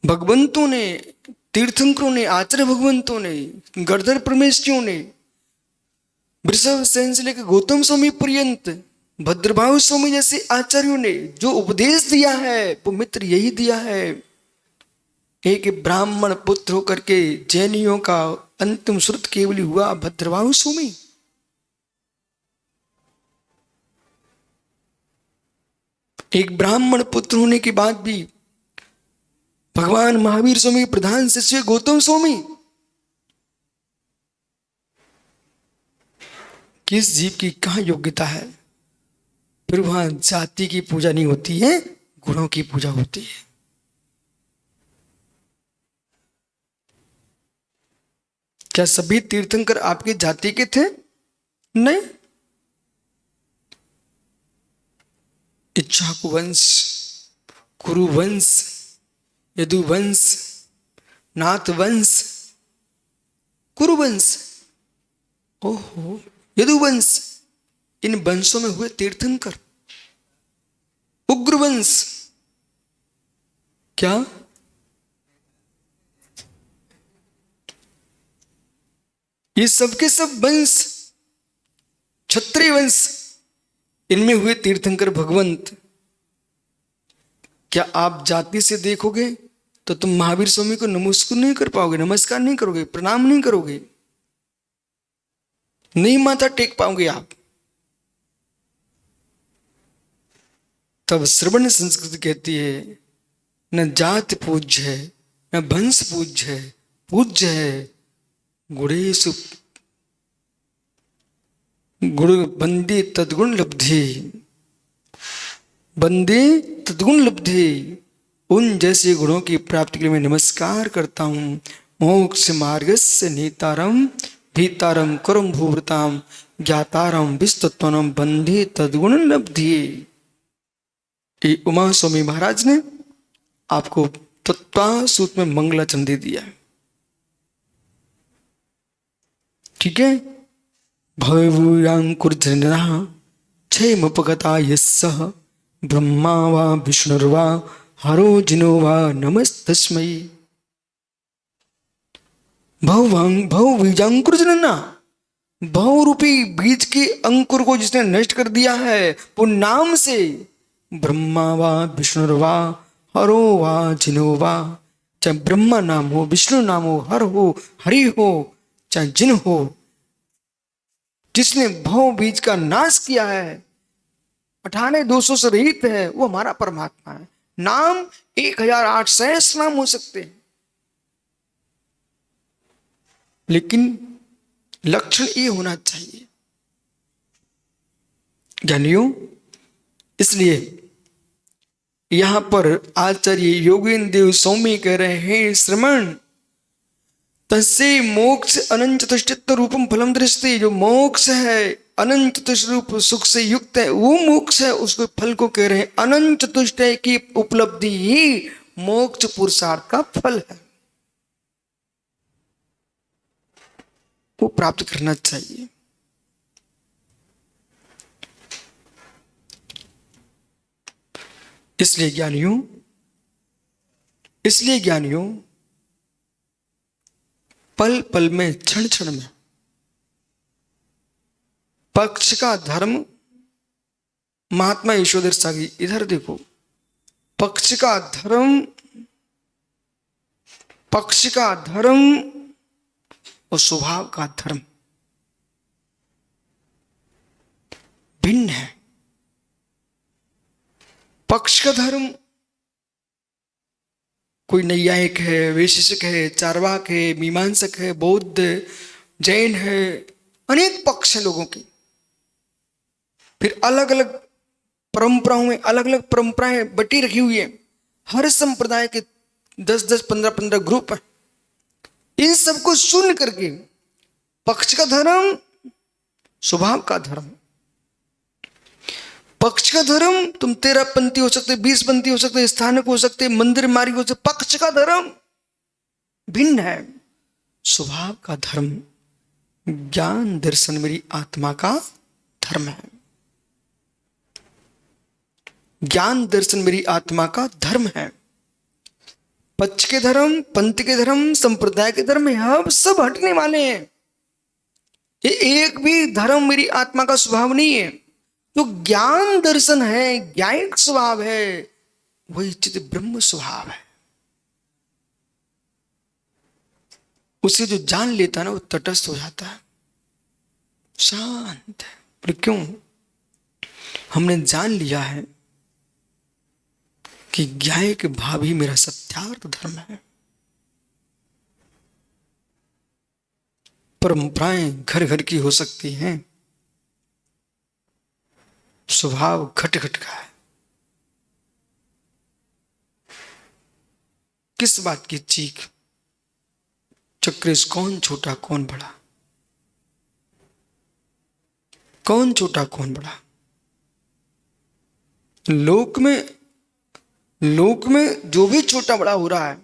भगवंतों ने, तीर्थंकरों ने, आचार्य भगवंतों ने, गणधर परमेश्वरियों ने, वृषभ सेन से लेकर गौतम स्वामी पर्यंत, भद्रभाव स्वामी जैसे आचार्यों ने जो उपदेश दिया है वो मित्र यही दिया है। एक ब्राह्मण पुत्र होकर के जैनियों का अंतिम श्रुत केवल हुआ भद्रभाव स्वामी। एक ब्राह्मण पुत्र होने के बाद भी भगवान महावीर स्वामी के प्रधान शिष्य गौतम स्वामी। किस जीव की कहां योग्यता है? फिर वहां जाति की पूजा नहीं होती है, गुणों की पूजा होती है। क्या सभी तीर्थंकर आपकी जाति के थे? नहीं। इक्ष्वाकु वंश, कुरु वंश, यदुवंश, नाथ वंश, कुरुवंश, ओहो यदुवंश, इन वंशों में हुए तीर्थंकर। उग्रवंश, क्या ये सबके सब वंश, क्षत्रिय वंश, इनमें हुए तीर्थंकर भगवंत। क्या आप जाति से देखोगे तो तुम महावीर स्वामी को नमस्कार नहीं कर पाओगे, नमस्कार नहीं करोगे, प्रणाम नहीं करोगे, नहीं माथा टेक पाओगे आप। तब श्रवण संस्कृति कहती है न जाति पूज्य है, न वंश पूज्य है, पूज्य है गुणेषु गुण बंदे तद्गुण लब्धि, बंदे तद्गुण लब्धि। उन जैसे गुणों की प्राप्ति के लिए मैं नमस्कार करता हूं। मोक्ष मार्गस्य नेतारम भीतारम करम भूवृताम ज्ञातारम विस्तत्वनम बंधे तद्गुण लब्धि। ये उमा स्वामी महाराज ने आपको तत्वासूत में मंगलाचरण दे दिया है। ठीक है। भवभूयांकुर्जनः क्षेमपगता यस्सः ब्रह्मा वा विष्णुर्वा हरो जिनो वा नमस्तस्मै। भवबीजांकुर्जनना, भव रूपी बीज के अंकुर को जिसने नष्ट कर दिया है वो नाम से ब्रह्मा वा विष्णुर्वा हरो वा जिनो वा, चाहे ब्रह्मा नाम हो, विष्णु नाम हो, हर हो, हरि हो, चाहे जिन हो, जिसने भव बीज का नाश किया है, 98 दोषों से रहित है, वो हमारा परमात्मा है। नाम 1008 सहस्र नाम हो सकते हैं, लेकिन लक्षण ये होना चाहिए ज्ञानियों। इसलिए यहां पर आचार्य योगेंद्र देव स्वामी कह रहे हैं, श्रमण तस्य मोक्ष अनंत चतुष्टय रूपम फलम दृष्टि। जो मोक्ष है अनंत चतुष्ट रूप सुख से युक्त है, वो मोक्ष है, उसको फल को कह रहे हैं अनंत चतुष्टय की उपलब्धि ही मोक्ष पुरुषार्थ का फल है, वो प्राप्त करना चाहिए। इसलिए ज्ञानियों पल पल में, क्षण क्षण में पक्ष का धर्म, महात्मा यशोधर सागी इधर देखो, पक्ष का धर्म और स्वभाव का धर्म भिन्न है। पक्ष का धर्म कोई नैयायिक है, वैशेषिक है, चार्वाक है, मीमांसक है, बौद्ध, जैन है, अनेक पक्ष हैं लोगों की। फिर अलग अलग परंपराओं में अलग अलग परंपराएं बटी रखी हुई है, हर संप्रदाय के 10-10, 15-15 ग्रुप है। इन सबको शून्य करके पक्ष का धर्म, स्वभाव का धर्म। पक्ष का धर्म तुम 13 पंथी हो सकते, 20 पंथी हो सकते, स्थानक हो सकते, मंदिर मार्ग हो सकते, पक्ष का धर्म भिन्न है। स्वभाव का धर्म ज्ञान दर्शन मेरी आत्मा का धर्म है। ज्ञान दर्शन मेरी आत्मा का धर्म है। पक्ष के धर्म, पंथ के धर्म, संप्रदाय के धर्म हम सब हटने वाले हैं। ये एक भी धर्म मेरी आत्मा का स्वभाव नहीं है। जो ज्ञान दर्शन है, ज्ञानिक स्वभाव है, वही चित ब्रह्म स्वभाव है। उसे जो जान लेता है ना, वो तटस्थ हो जाता है, शांत है। पर क्यों? हमने जान लिया है कि ज्ञायिक भाव ही मेरा सत्यार्थ धर्म है। परंपराएं घर घर की हो सकती हैं, स्वभाव घट घट का है। किस बात की चीख? चक्रेश कौन छोटा कौन बड़ा, कौन छोटा कौन बड़ा? लोक में जो भी छोटा बड़ा हो रहा है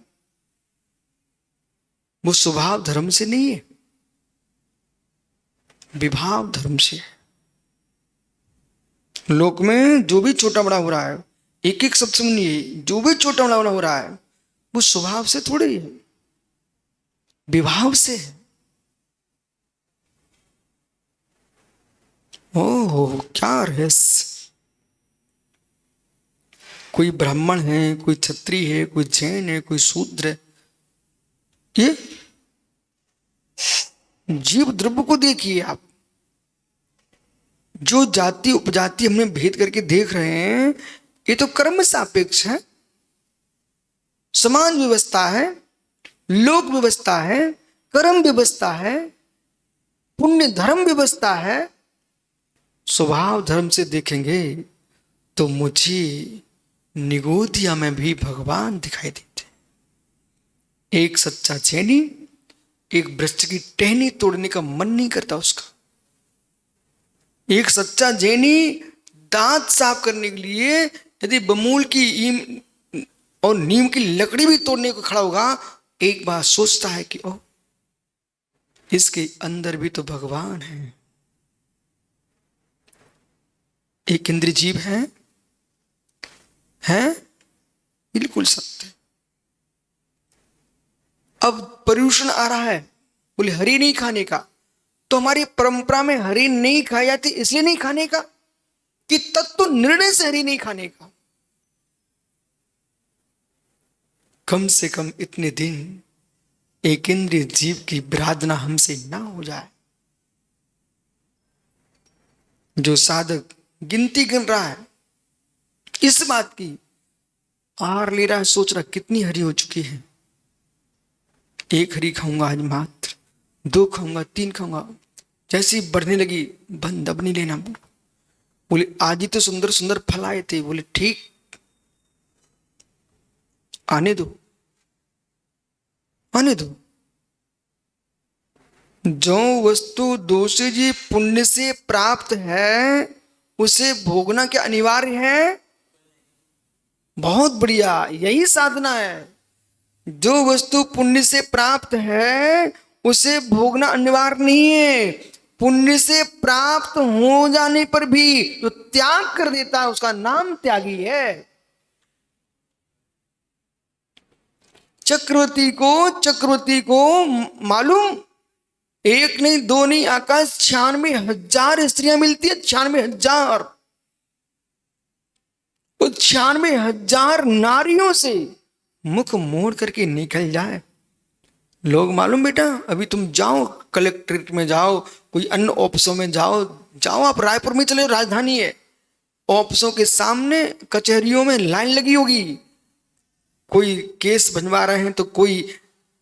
वो स्वभाव धर्म से नहीं है, विभाव धर्म से है। लोक में जो भी छोटा बड़ा हो रहा है, एक एक शब्द सुनिए, जो भी छोटा बड़ा हो रहा है वो स्वभाव से थोड़े ही है, विभाव से है। ओहो क्या रहस्य! कोई ब्राह्मण है, कोई क्षत्रिय है, कोई जैन है, कोई शूद्र है। ये जीव द्रव्य को देखिए आप, जो जाति उपजाति हमने भेद करके देख रहे हैं, ये तो कर्म सापेक्ष है। समाज व्यवस्था है, लोक व्यवस्था है, कर्म व्यवस्था है, पुण्य धर्म व्यवस्था है। स्वभाव धर्म से देखेंगे तो मुझे निगोदिया में भी भगवान दिखाई देते। एक सच्चा जैनी एक वृक्ष की टहनी तोड़ने का मन नहीं करता उसका। एक सच्चा जैनी दांत साफ करने के लिए यदि बमूल की ईम और नीम की लकड़ी भी तोड़ने को खड़ा होगा, एक बार सोचता है कि ओ, इसके अंदर भी तो भगवान है। एक इंद्रिय जीव है बिल्कुल सत्य। अब पर्यूषण आ रहा है, बोले हरी नहीं खाने का, तो हमारी परंपरा में हरी नहीं खाई जाती इसलिए नहीं खाने का कि तत्व निर्णय से हरी नहीं खाने का। कम से कम इतने दिन एक इंद्रिय जीव की विराधना हमसे ना हो जाए। जो साधक गिनती गिन रहा है इस बात की, आहार ले रहा है, सोच रहा कितनी हरी हो चुकी है, एक हरी खाऊंगा आज मात्र, 2 खाऊंगा, 3 खाऊंगा, जैसी बढ़ने लगी बंद, अब नहीं लेना। बोले आज ही तो सुंदर सुंदर फल आए थे, बोले ठीक आने दो, आने दो। जो वस्तु दोषी जी पुण्य से प्राप्त है उसे भोगना क्या अनिवार्य है? बहुत बढ़िया, यही साधना है। जो वस्तु पुण्य से प्राप्त है उसे भोगना अनिवार्य नहीं है। पुण्य से प्राप्त हो जाने पर भी जो त्याग कर देता है उसका नाम त्यागी है। चक्रवर्ती को मालूम, एक नहीं, 2 नहीं, आकाश 96,000 स्त्रियां मिलती है, 96,000। तो 96,000 नारियों से मुख मोड़ करके निकल जाए। लोग मालूम बेटा, अभी तुम जाओ कलेक्ट्रेट में, जाओ कोई अन्य ऑफिसों में जाओ, आप रायपुर में चले, राजधानी है, ऑफिसों के सामने कचहरियों में लाइन लगी होगी। कोई केस बनवा रहे हैं तो कोई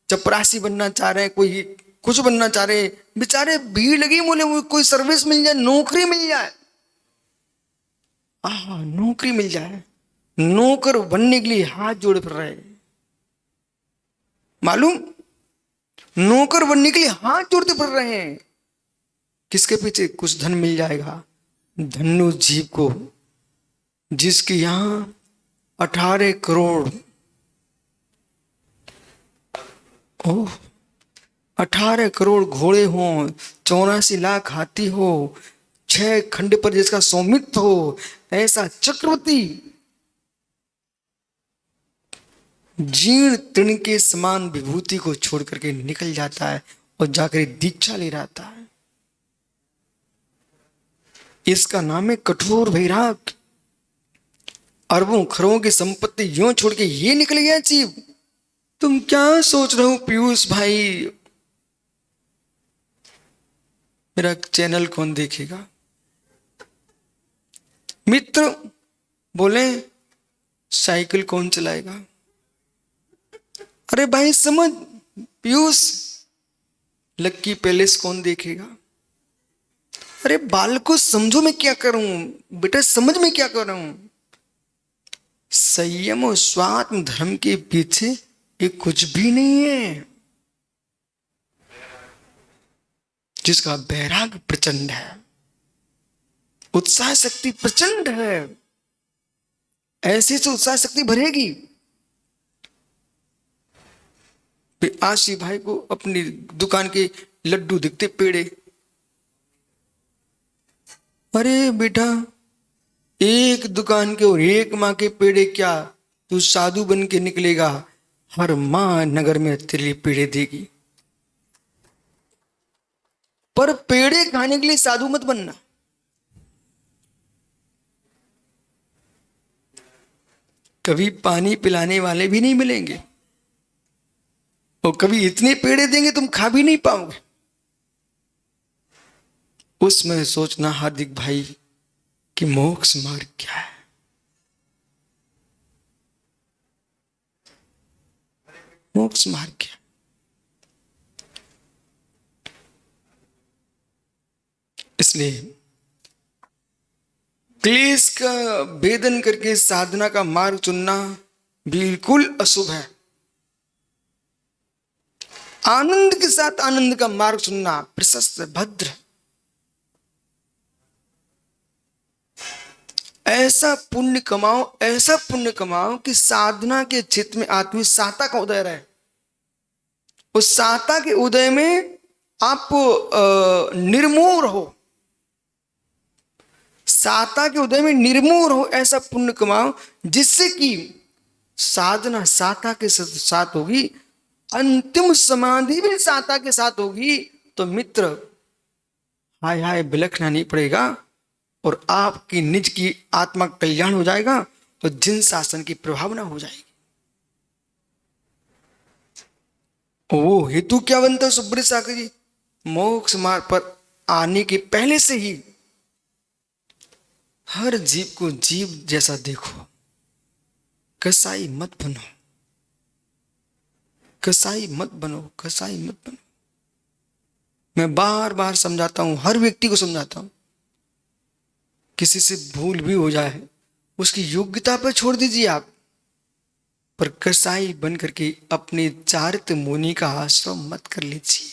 चपरासी बनना चाह रहे हैं, कोई कुछ बनना चाह रहे हैं, बेचारे भीड़ लगी, बोले कोई सर्विस मिल जाए, नौकरी मिल जाए, नौकरी मिल जाए, नौकर बनने के लिए हाथ जोड़े फिर रहे। मालूम, नौकर बनने के लिए हाथ जोड़ते फिर रहे हैं। किसके पीछे? कुछ धन मिल जाएगा। धन्नो जीव को जिसके यहां 18 करोड़ 18 करोड़ घोड़े हो, 84 लाख हाथी हो, 6 खंड पर जिसका स्वामित्व हो, ऐसा चक्रवर्ती जीर्ण तृण के समान विभूति को छोड़ करके निकल जाता है और जाकर दीक्षा ले रहता है। इसका नाम है कठोर वैराग। अरबों खरबों की संपत्ति यूं छोड़ के ये निकल गया जीव। तुम क्या सोच रहे हो पीयूष भाई, मेरा चैनल कौन देखेगा? मित्र बोले साइकिल कौन चलाएगा? अरे भाई समझ पीयूष, लक्की पैलेस कौन देखेगा? अरे बाल को समझो मैं क्या करूं, बेटा समझ में क्या कर रहा हूं। संयम और स्वात्म धर्म के पीछे ये कुछ भी नहीं है। जिसका वैराग प्रचंड है, उत्साह शक्ति प्रचंड है, ऐसे से उत्साह शक्ति भरेगी। आशी भाई को अपनी दुकान के लड्डू दिखते, पेड़े, अरे बेटा एक दुकान के और एक माँ के पेड़े क्या, तू साधु बन के निकलेगा, हर माँ नगर में तेरे लिए पेड़े देगी। पर पेड़े खाने के लिए साधु मत बनना। कभी पानी पिलाने वाले भी नहीं मिलेंगे और कभी इतने पेड़े देंगे तुम खा भी नहीं पाओगे। उसमें सोचना हार्दिक भाई कि मोक्ष मार्ग क्या है। मोक्ष मार्ग क्या? इसलिए क्लेश का भेदन करके साधना का मार्ग चुनना बिल्कुल अशुभ है। आनंद के साथ आनंद का मार्ग चुनना प्रशस्त भद्र। ऐसा पुण्य कमाओ, ऐसा पुण्य कमाओ कि साधना के चित्त में आत्मी साता का उदय रहे। उस साता के उदय में आप निर्मोह हो, साता के उदय में निर्मोह हो, ऐसा पुण्य कमाओ जिससे कि साधना साता के साथ होगी, अंतिम समाधि भी साता के साथ होगी, तो मित्र हाय हाय बिलखना नहीं पड़ेगा और आपकी निज की आत्मा का कल्याण हो जाएगा और जिन शासन की प्रभावना हो जाएगी। वो हेतु क्या बनता है सुब्रत सागर जी? मोक्ष मार्ग पर आने के पहले से ही हर जीव को जीव जैसा देखो, कसाई मत बनो, कसाई मत बनो, कसाई मत बनो। मैं बार बार समझाता हूं, हर व्यक्ति को समझाता हूं, किसी से भूल भी हो जाए उसकी योग्यता पर छोड़ दीजिए आप, पर कसाई बन करके अपने चारित्र मुनि का आश्रम मत कर लीजिए।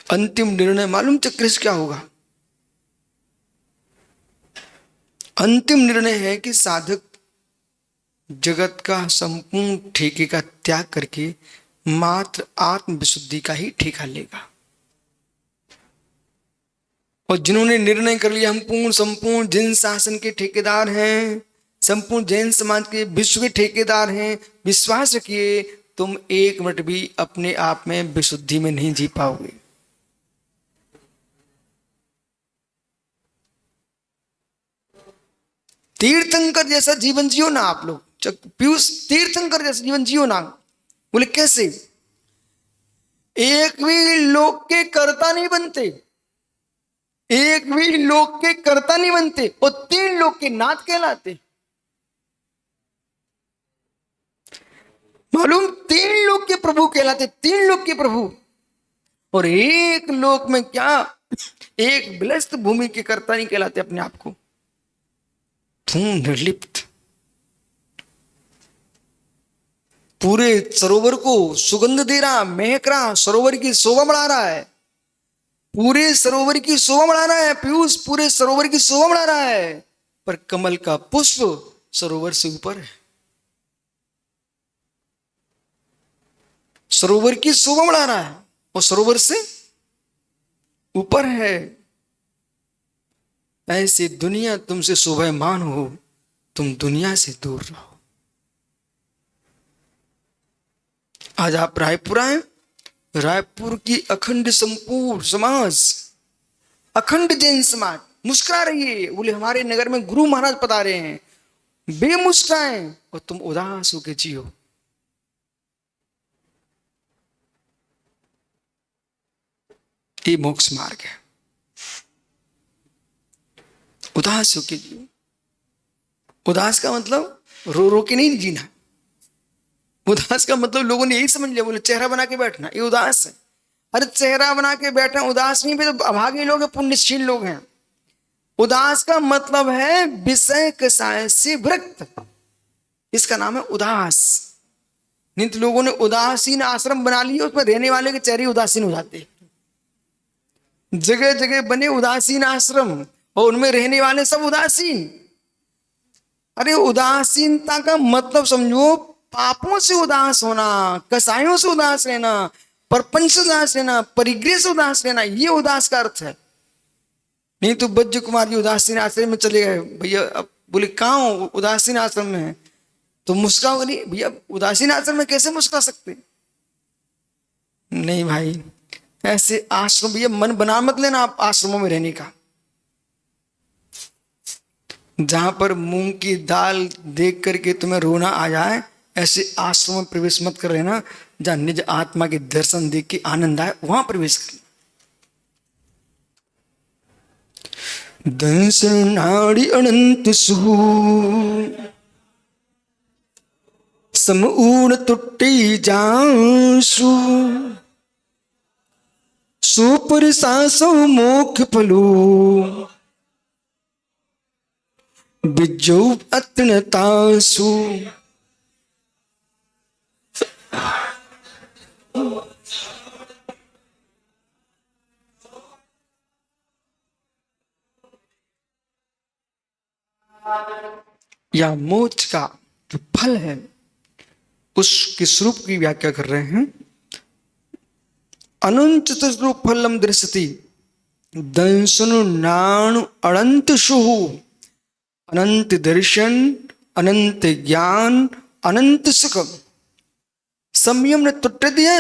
अंतिम निर्णय मालूम चक्र से क्या होगा? अंतिम निर्णय है कि साधक जगत का संपूर्ण ठेके का त्याग करके मात्र आत्म विशुद्धि का ही ठेका लेगा। और जिन्होंने निर्णय कर लिया हम पूर्ण संपूर्ण जैन शासन के ठेकेदार हैं, संपूर्ण जैन समाज के विश्व के ठेकेदार हैं, विश्वास रखिए तुम एक मिनट भी अपने आप में विशुद्धि में नहीं जी पाओगे। तीर्थंकर जैसा जीवन जियो ना आप लोग, पीयूष, तीर्थंकर जैसा जीवन जियो ना। बोले कैसे? एक भी लोक के कर्ता नहीं बनते, एक भी लोक के कर्ता नहीं बनते और 3 लोक के नाथ कहलाते। मालूम, 3 लोक के प्रभु कहलाते, 3 लोक के प्रभु। और एक लोक में क्या, एक विलस्त भूमि के कर्ता नहीं कहलाते अपने आप को, निर्लिप्त। पूरे सरोवर को सुगंध दे रहा, महक रहा, सरोवर की शोभा बढ़ा रहा है, पूरे सरोवर की शोभा बढ़ा रहा है पीयूष, पूरे सरोवर की शोभा बढ़ा रहा है, पर कमल का पुष्प सरोवर से ऊपर है। सरोवर की शोभा बढ़ा रहा है और सरोवर से ऊपर है। ऐसी दुनिया तुमसे शोभायमान हो, तुम दुनिया से दूर रहो। आज आप रायपुर आए, रायपुर की अखंड संपूर्ण समाज, अखंड जैन समाज मुस्कुरा रही है, बोले हमारे नगर में गुरु महाराज पधारे हैं, बेमुस्कुराए और तुम उदास होकर जियो। ये मोक्ष मार्ग है, उदास होकर जियो। उदास का मतलब रो रो के नहीं जीना, उदास का मतलब लोगों ने यही समझ लिया, बोले चेहरा बना के बैठना ये उदास है। अरे चेहरा बना के बैठना उदास नहीं, तो अभागे लोग हैं, पुण्यशील लोग हैं। उदास का मतलब है विषय कसाय से विरक्त, इसका नाम है उदास। नहीं तो लोगों ने उदासीन आश्रम बना लिया, उसमें रहने वाले के चेहरे उदासीन हो जाते, जगह जगह बने उदासीन आश्रम और उनमें रहने वाले सब उदासीन। अरे उदासीनता का मतलब समझो, पापों से उदास होना, कसायों से उदास रहना, परपंच से उदास रहना, परिग्रह से उदास रहना, ये उदास का अर्थ है। नहीं तो बज्ज कुमार जी उदासीन आश्रम में चले गए, भैया अब बोले कहाँ हो, उदासीन आश्रम में है, तो मुस्कुराओ नहीं भैया, उदासीन आश्रम में कैसे मुस्कुरा सकते? नहीं भाई, ऐसे आश्रम, भैया मन बना मत लेना आप आश्रमों में रहने का, जहां पर मूंग की दाल देख करके तुम्हें रोना आ जाए, ऐसे आश्रम में प्रवेश मत कर लेना। जहां निज आत्मा के दर्शन देख के आनंद आए, वहां प्रवेश करना। दंसनाड़ी अनंत सु समूण टुट्टी जासु सुपर सासो मोख फलू बिजो अतनतासु। या मोक्ष का जो फल है उसके स्वरूप की व्याख्या कर रहे हैं। अनंत स्वरूप फलम दृश्यति दंसनु नाणु अनंत शुहु। अनंत दर्शन, अनंत ज्ञान, अनंत सुख, संयम ने टुट दिया।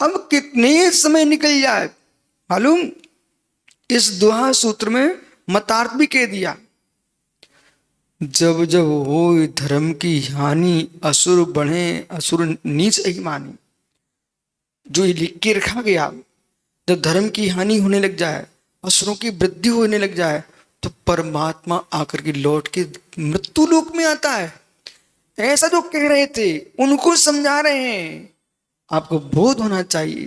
अब कितने समय निकल जाए मालूम। इस दोहा सूत्र में मतार्थ भी कह दिया। जब जब हो धर्म की हानि, असुर बढ़े असुर नीच अभिमानी, जो ये लिख के रखा गया, जब धर्म की हानि होने लग जाए, असुरों की वृद्धि होने लग जाए, तो परमात्मा आकर के लौट के मृत्यु लोक में आता है। ऐसा जो कह रहे थे उनको समझा रहे हैं। आपको बोध होना चाहिए,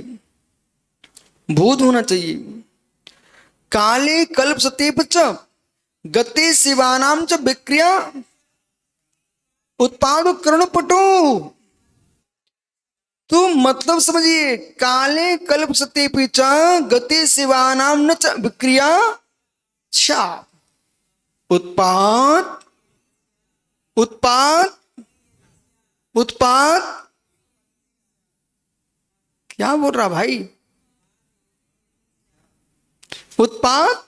बोध होना चाहिए। काले कल्प सतेप च गते शिवानाम च विक्रिया उत्पाद कर्ण पटो। तो मतलब समझिए, काले कल्प सतेप च गते शिवानाम न च विक्रिया शा। उत्पाद उत्पाद उत्पाद क्या बोल रहा भाई? उत्पाद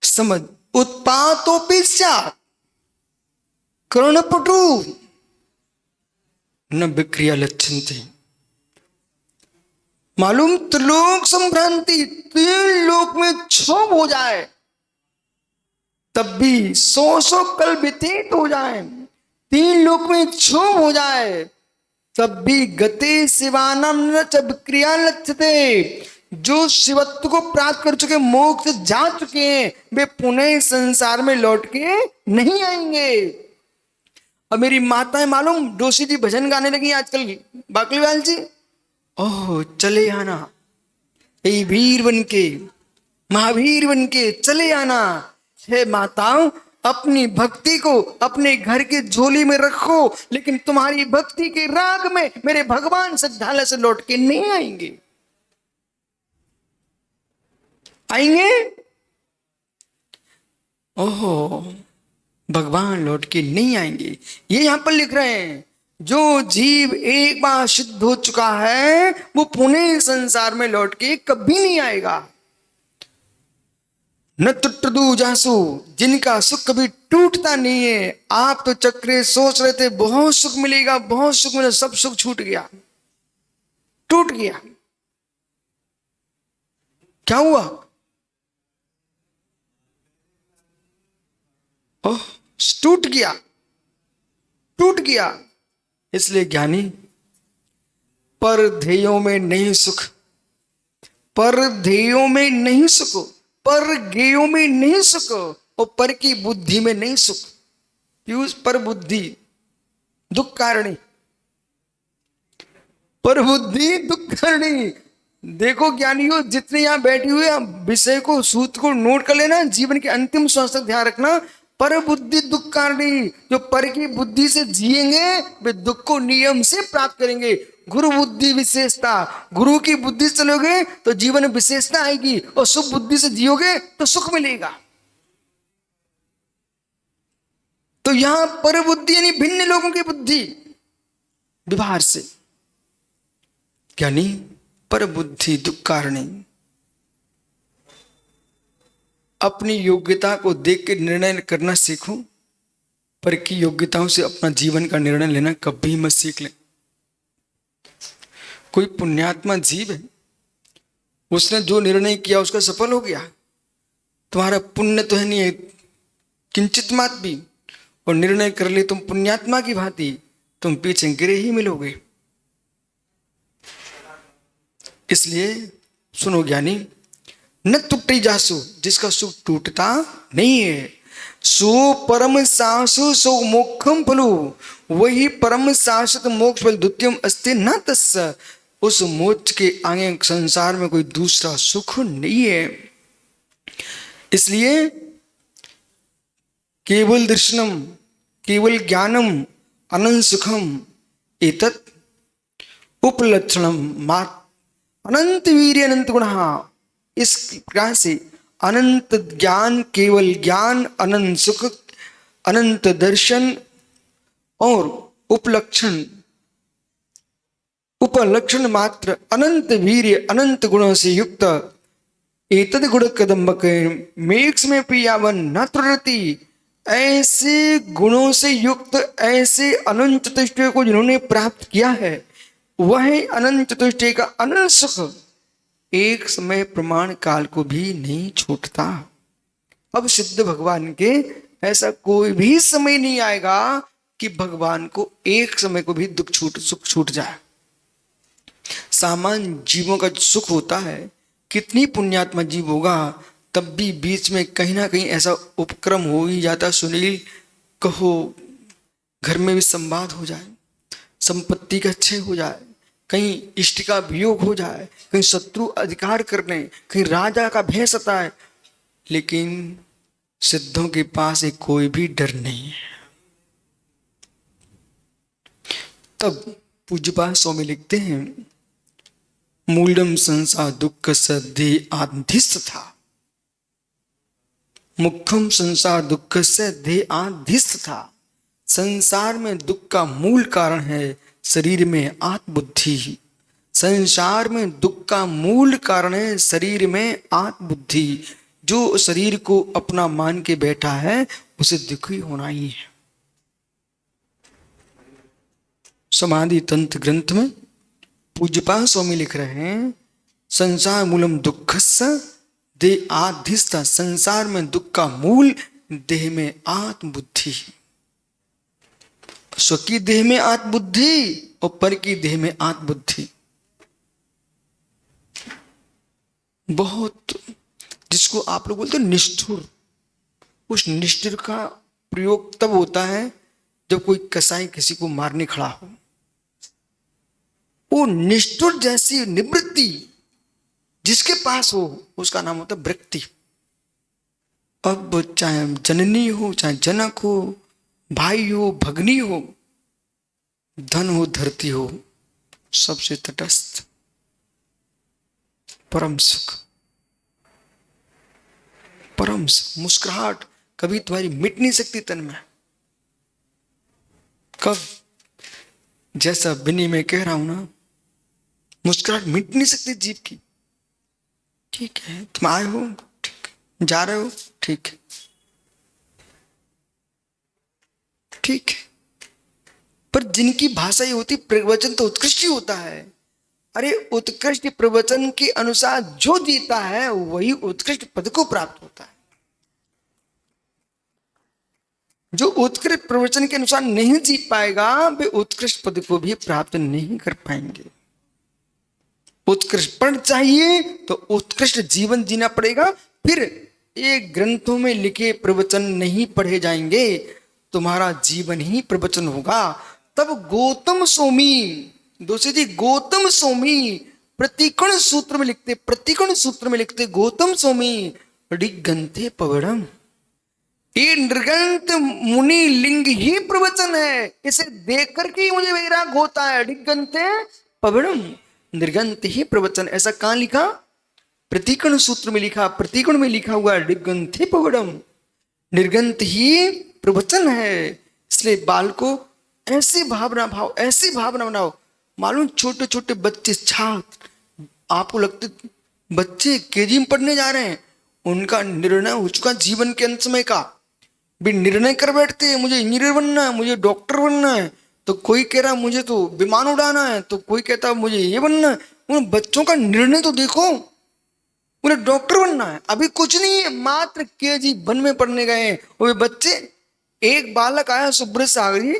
समझ। उत्पातोपि स्यात् कर्णपटु न विक्रिया लक्षन्ते। मालूम, त्रिलोक संभ्रांति, तीन लोक में क्षोभ हो जाए तब भी 100 कल व्यतीत हो जाए, तीन लोक में क्षोभ हो जाए तब भी गते शिवानाम न च विक्रिया लक्षते। जो शिवत्व को प्राप्त कर चुके, मोक्ष जा चुके हैं, वे पुनः संसार में लौट के नहीं आएंगे। अब मेरी माताएं मालूम डोसी जी भजन गाने लगी आजकल, बाकलीवाल जी, ओह चले आना, ये वीर बन के, महावीर बन के चले आना। हे माताओं, अपनी भक्ति को अपने घर के झोली में रखो, लेकिन तुम्हारी भक्ति के राग में मेरे भगवान श्रद्धालय से लौट के नहीं आएंगे। आएंगे? ओहो, भगवान लौट के नहीं आएंगे। ये यहां पर लिख रहे हैं, जो जीव एक बार सिद्ध हो चुका है वो पुनः संसार में लौट के कभी नहीं आएगा। न टूटदू जासु, जिनका सुख कभी टूटता नहीं है। आप तो चक्रे सोच रहे थे बहुत सुख मिलेगा, बहुत सुख मिलेगा, सब सुख छूट गया, टूट गया। क्या हुआ? ओह, टूट गया, टूट गया। इसलिए ज्ञानी, पर ध्येयों में नहीं सुख, पर ध्येयों में नहीं सुख, पर ज्ञेयों में नहीं सुख, और पर की बुद्धि में नहीं सुख। पीयूष, पर बुद्धि दुख कारणी, पर बुद्धि दुख कारणी। देखो ज्ञानियों, जितने यहां बैठे हुए विषय को, सूत्र को नोट कर लेना, जीवन के अंतिम श्वास तक ध्यान रखना। पर बुद्धि दुख कारणी, जो पर की बुद्धि से जिएंगे वे दुख को नियम से प्राप्त करेंगे। गुरु बुद्धि विशेषता, गुरु की बुद्धि से चलोगे तो जीवन में विशेषता आएगी, और सुख बुद्धि से जियोगे तो सुख मिलेगा। तो यहां पर बुद्धि यानी भिन्न लोगों की बुद्धि व्यवहार से, यानी पर बुद्धि दुख कारणी। अपनी योग्यता को देख के निर्णय करना सीखो, पर की योग्यताओं से अपना जीवन का निर्णय लेना कभी मत सीख ले। कोई पुण्यात्मा जीव है, उसने जो निर्णय किया उसका सफल हो गया। तुम्हारा पुण्य तो है नहीं है किंचित मात भी, और निर्णय कर ले तुम पुण्यात्मा की भांति, तुम पीछे गिरे ही मिलोगे। इसलिए सुनो ज्ञानी, न टूटी जासु, जिसका सुख टूटता नहीं है। सो परम सासु सो मोक्षम फलु, वही परम शाश्वत मोक्ष फल द्वितीयम अस्ति न तस्य। उस मोक्ष के आगे संसार में कोई दूसरा सुख नहीं है। इसलिए केवल दर्शनम, केवल ज्ञानम, अनंत सुखम, एतत् उपलक्षणम मात अनंत वीर्य अनंत गुण। इस प्रकार से अनंत ज्ञान, केवल ज्ञान, अनंत सुख, अनंत दर्शन और उपलक्षण उपलक्षण मात्र, अनंत वीर्य, अनंत गुणों से युक्त, एतद गुण कदम्बक मेक्स में पियावन न तुरती। ऐसे गुणों से युक्त ऐसे अनंत चतुष्टय को जिन्होंने प्राप्त किया है, वह अनंत चतुष्टय का अनंत सुख एक समय प्रमाण काल को भी नहीं छूटता। अब सिद्ध भगवान के ऐसा कोई भी समय नहीं आएगा कि भगवान को एक समय को भी सुख छूट जाए। सामान्य जीवों का जो सुख होता है, कितनी पुण्यात्मा जीव होगा तब भी बीच में कहीं ना कहीं ऐसा उपक्रम हो ही जाता, सुनील कहो, घर में भी संवाद हो जाए, संपत्ति का क्षय हो जाए, कहीं इष्ट का वियोग हो जाए, कहीं शत्रु अधिकार करने, कहीं राजा का भय सताए, लेकिन सिद्धों के पास एक कोई भी डर नहीं है। तब पूज्यपाद स्वामी लिखते हैं, मूलम संसार दुख सद्धि आधिस्थ था, मुख्यम संसार दुख से देह आधिस्थ था। संसार में दुख का मूल कारण है शरीर में आत्मबुद्धि। संसार में दुख का मूल कारण है शरीर में आत्मबुद्धि। जो शरीर को अपना मान के बैठा है उसे दुखी होना ही है। समाधि तंत्र ग्रंथ में पूज्यपाद स्वामी लिख रहे हैं, संसार मूलम दुखस्य देह आधिस्थ। संसार में दुख का मूल देह में आत्मबुद्धि। स्व की देह में आत्मबुद्धि और पर की देह में आत्मबुद्धि। बहुत जिसको आप लोग बोलते हैं निष्ठुर, उस निष्ठुर का प्रयोग तब होता है जब कोई कसाई किसी को मारने खड़ा हो। वो निष्ठुर जैसी निवृत्ति जिसके पास हो उसका नाम होता है वृत्ति। अब चाहे जननी हो, चाहे जनक हो, भाई हो, भगनी हो, धन हो, धरती हो, सबसे तटस्थ परम सुख, परम सुख। मुस्कुराहट कभी तुम्हारी मिट नहीं सकती तन में। कब, जैसा बिनी में कह रहा हूं ना, मुस्कुराहट मिट नहीं सकती जीव की। ठीक है, तुम आए हो, ठीक, जा रहे हो, ठीक है, ठीक है, पर जिनकी भाषा ही होती, प्रवचन तो उत्कृष्ट ही होता है। अरे उत्कृष्ट प्रवचन के अनुसार जो जीता है वही उत्कृष्ट पद को प्राप्त होता है। जो उत्कृष्ट प्रवचन के अनुसार नहीं जी पाएगा वे उत्कृष्ट पद को भी प्राप्त नहीं कर पाएंगे। उत्कृष्ट पद चाहिए तो उत्कृष्ट जीवन जीना पड़ेगा। फिर ये ग्रंथों में लिखे प्रवचन नहीं पढ़े जाएंगे, तुम्हारा जीवन ही प्रवचन होगा। तब गौतम सोमी, दोषी जी, गौतम सोमी प्रतिकोण सूत्र में लिखते, प्रतिकोण सूत्र में लिखते, गौतम सोमी डिगंते पवड़म। ये निर्गंत मुनि लिंग ही प्रवचन है। इसे देख करके ही मुझे वैराग होता है। डिगंते पवड़म, निर्गंत ही प्रवचन। ऐसा कहां लिखा? प्रतिकोण सूत्र में लिखा, प्रतिकोण में लिखा हुआ डिगंते पवड़म, निर्गंत ही प्रवचन है। इसलिए बाल को ऐसी भावना भाव, ऐसी भावना बनाओ। मालूम छोटे छोटे बच्चे, छात्र, आपको लगते बच्चे केजी में पढ़ने जा रहे हैं, उनका निर्णय हो चुका जीवन के अंत समय का। भी निर्णय कर बैठते हैं, मुझे इंजीनियर बनना है, मुझे डॉक्टर बनना है, तो कोई कह रहा मुझे तो विमान उड़ाना है, तो कोई कहता मुझे ये बनना है। उन बच्चों का निर्णय तो देखो, उन्हें डॉक्टर बनना है। अभी कुछ नहीं है, मात्र केजी 1 में पढ़ने गए हैं वो बच्चे। एक बालक आया सुब्रत सागरी,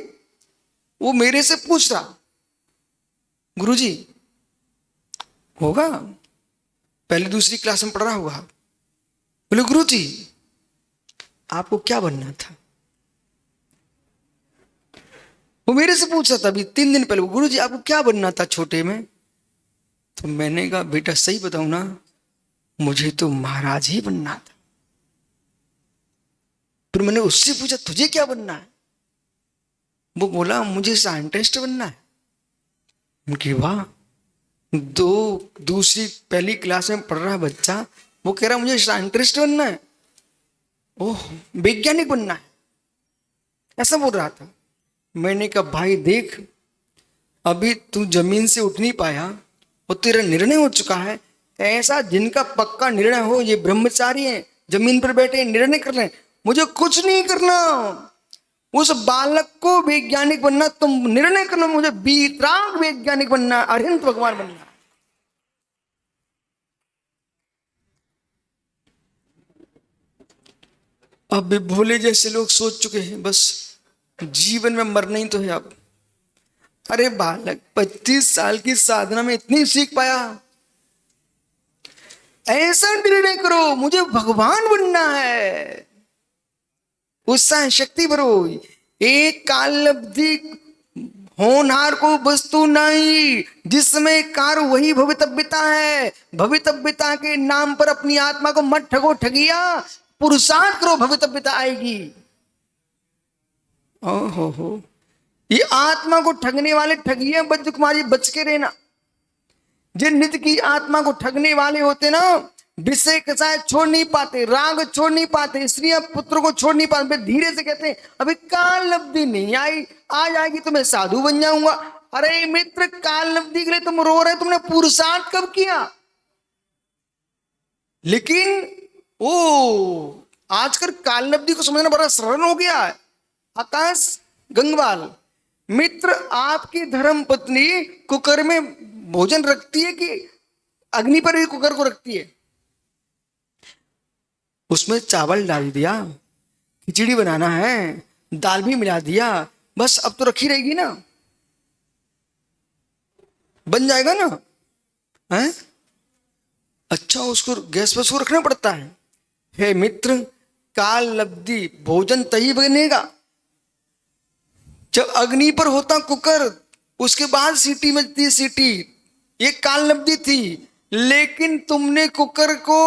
वो मेरे से पूछ रहा, गुरुजी होगा, पहले दूसरी क्लास में पढ़ रहा होगा। बोले गुरुजी आपको क्या बनना था? वो मेरे से पूछ रहा था अभी 3 दिन पहले, गुरुजी आपको क्या बनना था छोटे में? तो मैंने कहा बेटा सही बताऊं ना, मुझे तो महाराज ही बनना था। फिर मैंने उससे पूछा तुझे क्या बनना है? वो बोला मुझे साइंटिस्ट बनना है। उनकी वाह, दूसरी पहली क्लास में पढ़ रहा बच्चा वो कह रहा मुझे साइंटिस्ट बनना है, ओह वैज्ञानिक बनना है, ऐसा बोल रहा था। मैंने कहा भाई देख, अभी तू जमीन से उठ नहीं पाया और तेरा निर्णय हो चुका है। ऐसा जिनका पक्का निर्णय हो, ये ब्रह्मचारी हैं, जमीन पर बैठे निर्णय कर रहे हैं, मुझे कुछ नहीं करना। उस बालक को वैज्ञानिक बनना, तुम निर्णय करना मुझे वीतराग वैज्ञानिक बनना, अरिहंत भगवान बनना। अब भी भोले जैसे लोग सोच चुके हैं बस जीवन में मरना ही तो है अब। अरे बालक 25 साल की साधना में इतनी सीख पाया, ऐसा निर्णय करो मुझे भगवान बनना है, उत्साह शक्ति भरो। एक कालब्धि होनहार को वस्तु नहीं, जिसमें कार वही भवितव्यता है। भवितव्यता के नाम पर अपनी आत्मा को मत ठगो ठगिया, पुरुषार्थ करो भवितव्यता आएगी। ओहो, ये आत्मा को ठगने वाले ठगिए बच कुमारी, बच के रहना। जिन नित्य की आत्मा को ठगने वाले होते ना, विषय कसाय छोड़ नहीं पाते, राग छोड़ नहीं पाते, स्त्रियां पुत्र को छोड़ नहीं पाते, धीरे से कहते हैं अभी काल लब्धि नहीं आई, आ जाएगी तो मैं साधु बन जाऊंगा। अरे मित्र, काल लब्धि के लिए तुम रो रहे, तुमने पुरुषार्थ कब किया? लेकिन ओ आजकल काल लब्धि को समझना बड़ा सरल हो गया है। आकाश गंगवाल मित्र, आपकी धर्म पत्नी कुकर में भोजन रखती है कि अग्नि पर भी कुकर को रखती है? उसमें चावल डाल दिया, खिचड़ी बनाना है, दाल भी मिला दिया, बस अब तो रखी रहेगी ना, बन जाएगा ना है? अच्छा, उसको गैस पर उसको रखना पड़ता है। हे मित्र, काल लब्धि भोजन तभी बनेगा जब अग्नि पर होता कुकर, उसके बाद सीटी बजती सीटी, ये काल लब्धि थी। लेकिन तुमने कुकर को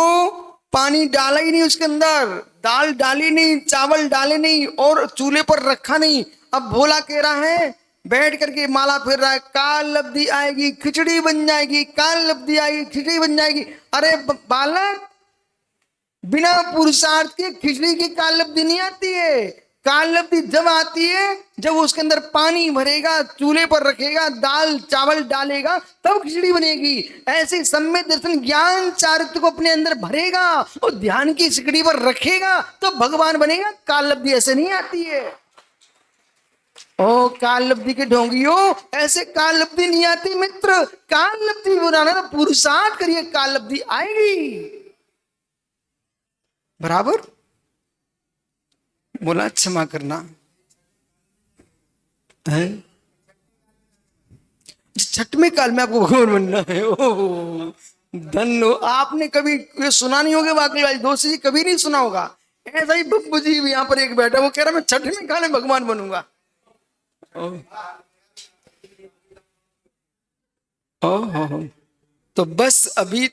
पानी डाला ही नहीं, उसके अंदर दाल डाली नहीं, चावल डाले नहीं और चूल्हे पर रखा नहीं। अब भोला कह रहा है, बैठ करके माला फेर रहा है, काल लब्धि आएगी खिचड़ी बन जाएगी, काल लब्धि आएगी खिचड़ी बन जाएगी। अरे बालक, बिना पुरुषार्थ के खिचड़ी की काल लब्धि नहीं आती है। काल लब्धि जब आती है जब उसके अंदर पानी भरेगा, चूल्हे पर रखेगा, दाल चावल डालेगा, तब खिचड़ी बनेगी। ऐसे सम्यक दर्शन ज्ञान चारित्र को अपने अंदर भरेगा और ध्यान की सिकड़ी पर रखेगा तो भगवान बनेगा। काल लब्धि ऐसे नहीं आती है। ओ काल लब्धि के ढोंगियो, ऐसे काल लब्धि नहीं आती मित्र। काल लब्धि बनाना ना, पुरुषार्थ करिए, काल लब्धि आएगी। बराबर बोला, क्षमा करना है। छठवें काल में आपको भगवान बनना है। ओ धन हो, आपने कभी सुना नहीं होगा, वाकई वाली दोस्त जी कभी नहीं सुना होगा। ऐसा ही बब्बू जी यहाँ पर एक बैठा, वो कह रहा मैं छठवें काल में भगवान बनूंगा। ओ तो बस अभी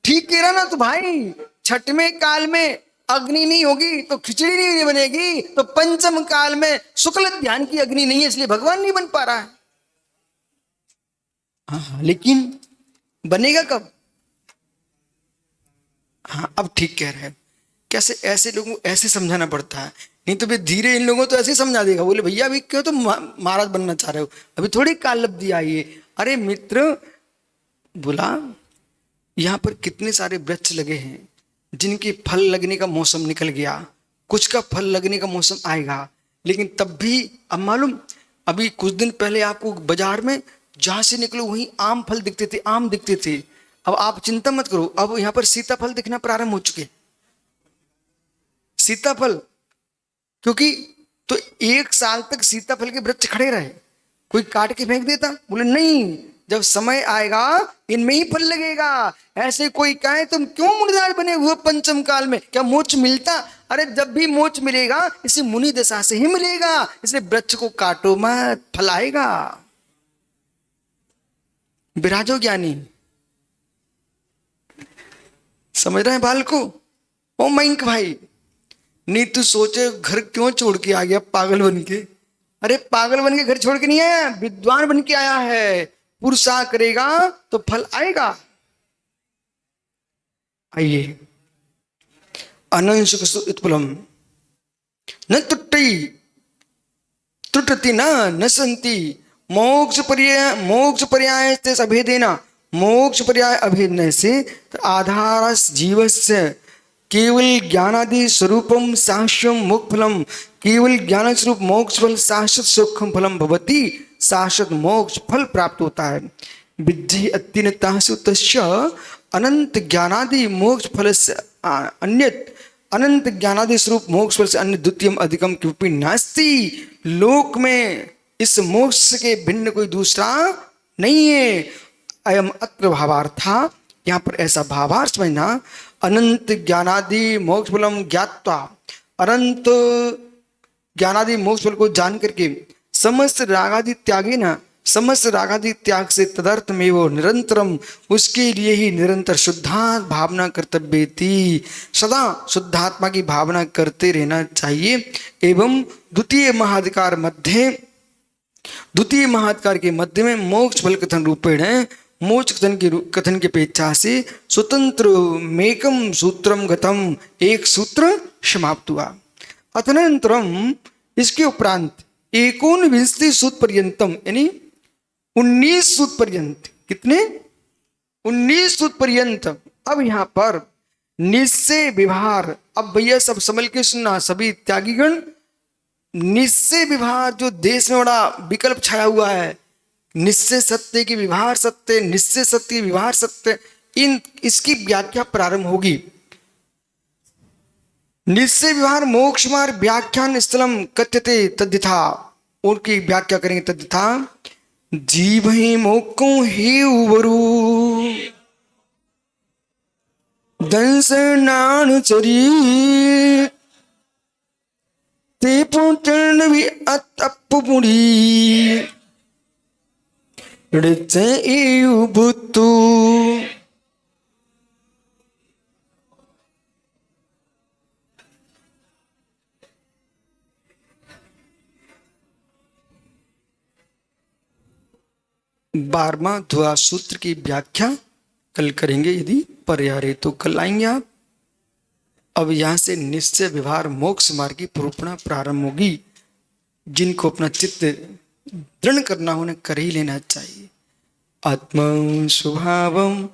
ठीक कह रहा ना। तो भाई छठवें काल में अग्नि नहीं होगी तो खिचड़ी नहीं बनेगी, तो पंचम काल में शुक्ल ध्यान की अग्नि नहीं है, इसलिए भगवान नहीं बन पा रहा है। हाँ, लेकिन बनेगा कब? हाँ, अब ठीक कह रहे हैं। कैसे? ऐसे लोगों को ऐसे समझाना पड़ता है, नहीं तो फिर धीरे इन लोगों को तो ऐसे ही समझा देगा। बोले भैया अभी क्यों तुम महाराज बनना चाह रहे हो, अभी थोड़ी काल लब्धि आई है। अरे मित्र, बोला यहाँ पर कितने सारे वृक्ष लगे हैं जिनके फल लगने का मौसम निकल गया, कुछ का फल लगने का मौसम आएगा, लेकिन तब भी अब मालूम, अभी कुछ दिन पहले आपको बाजार में जहां से निकलो वहीं आम फल दिखते थे, आम दिखते थे। अब आप चिंता मत करो, अब यहां पर सीताफल दिखना प्रारंभ हो चुके। सीताफल क्योंकि तो 1 साल तक सीताफल के वृक्ष खड़े रहे, कोई काट के फेंक देता? बोले नहीं, जब समय आएगा इनमें ही फल लगेगा। ऐसे कोई कहे तुम क्यों मुनिराज बने हुए पंचम काल में, क्या मोक्ष मिलता? अरे जब भी मोक्ष मिलेगा इसी मुनि दशा से ही मिलेगा, इसलिए वृक्ष को काटो मत, फल आएगा। विराजो ज्ञानी, समझ रहे हैं बाल को? ओ मयंक भाई, नहीं तू सोचे घर क्यों छोड़ के आ गया पागल बन के? अरे पागल बन के घर छोड़ के नहीं आया, विद्वान बन के आया है। पुरुषार्थ करेगा तो फल आएगा। आइए अनंशुकसु उत्पलम न त्रुटति न संति मोक्ष पर्याय से अभेदेना मोक्ष पर्याय अभेदने से आधार जीवस्य केवल ज्ञानादि स्वरूपम साक्ष्यम मोक्ष फलम केवल ज्ञान स्वरूप मोक्ष फल शाश्वत सुखम फलम भवति शाश्वत मोक्ष फल प्राप्त होता है। विद्धि अत्यनतासु तस्य अनंत ज्ञानादि मोक्ष फल से अन्यत अनंत ज्ञानादि स्वरूप मोक्ष फल से अन्य द्वितीयम अधिकम किंपि नास्ति। लोक में इस मोक्ष के भिन्न कोई दूसरा नहीं है। अयम अत्र भावार्था, यहाँ पर ऐसा भावार्थ समझना। अनंत ज्ञानादि मोक्ष फलम ज्ञात्वा, अनंत ज्ञानादि मोक्ष फल को जान करके समस्त रागादि त्यागे ना, समस्त रागादि त्याग से तदर्थ में वो निरंतरम उसके लिए ही निरंतर शुद्धा भावना कर्तव्य थी। सदा शुद्धात्मा की भावना करते रहना चाहिए। एवं द्वितीय महाधिकार के मध्य में मोक्ष फल कथन रूपेण है। मोक्ष कथन की अपेक्षा से स्वतंत्र मेकम सूत्रम गतम, एक सूत्र समाप्त हुआ। अतनंतरम इसके उपरांत 19 सूत्र पर्यंतम यानी 19 सूत्र पर्यंत, कितने 19 सूत्र पर्यंत। अब यहां पर निश्चय व्यवहार, अब भैया सब संभल के सुनना सभी त्यागीगण। निश्चय व्यवहार जो देश में बड़ा विकल्प छाया हुआ है, निश्चय सत्य की व्यवहार सत्य, निश्चय सत्य की व्यवहार सत्य, इसकी व्याख्या प्रारंभ होगी। निश्चय व्यवहार मोक्ष मार्ग व्याख्यान स्थलम कथ्यते तद्यथा, उनकी व्याख्या करेंगे तद्यथा। जीव ही मोको ही उबरू दंस नान चरी ते पुटन भी अतपुड़ी ऋचे बुतु। बारहवां ध्रुवा सूत्र की व्याख्या कल करेंगे, यदि पर्याय तो कल आएंगे आप। अब यहां से निश्चय व्यवहार मोक्ष मार्ग की निरूपणा प्रारंभ होगी। जिनको अपना चित्त दृढ़ करना उन्हें कर ही लेना चाहिए। आत्मा स्वभावम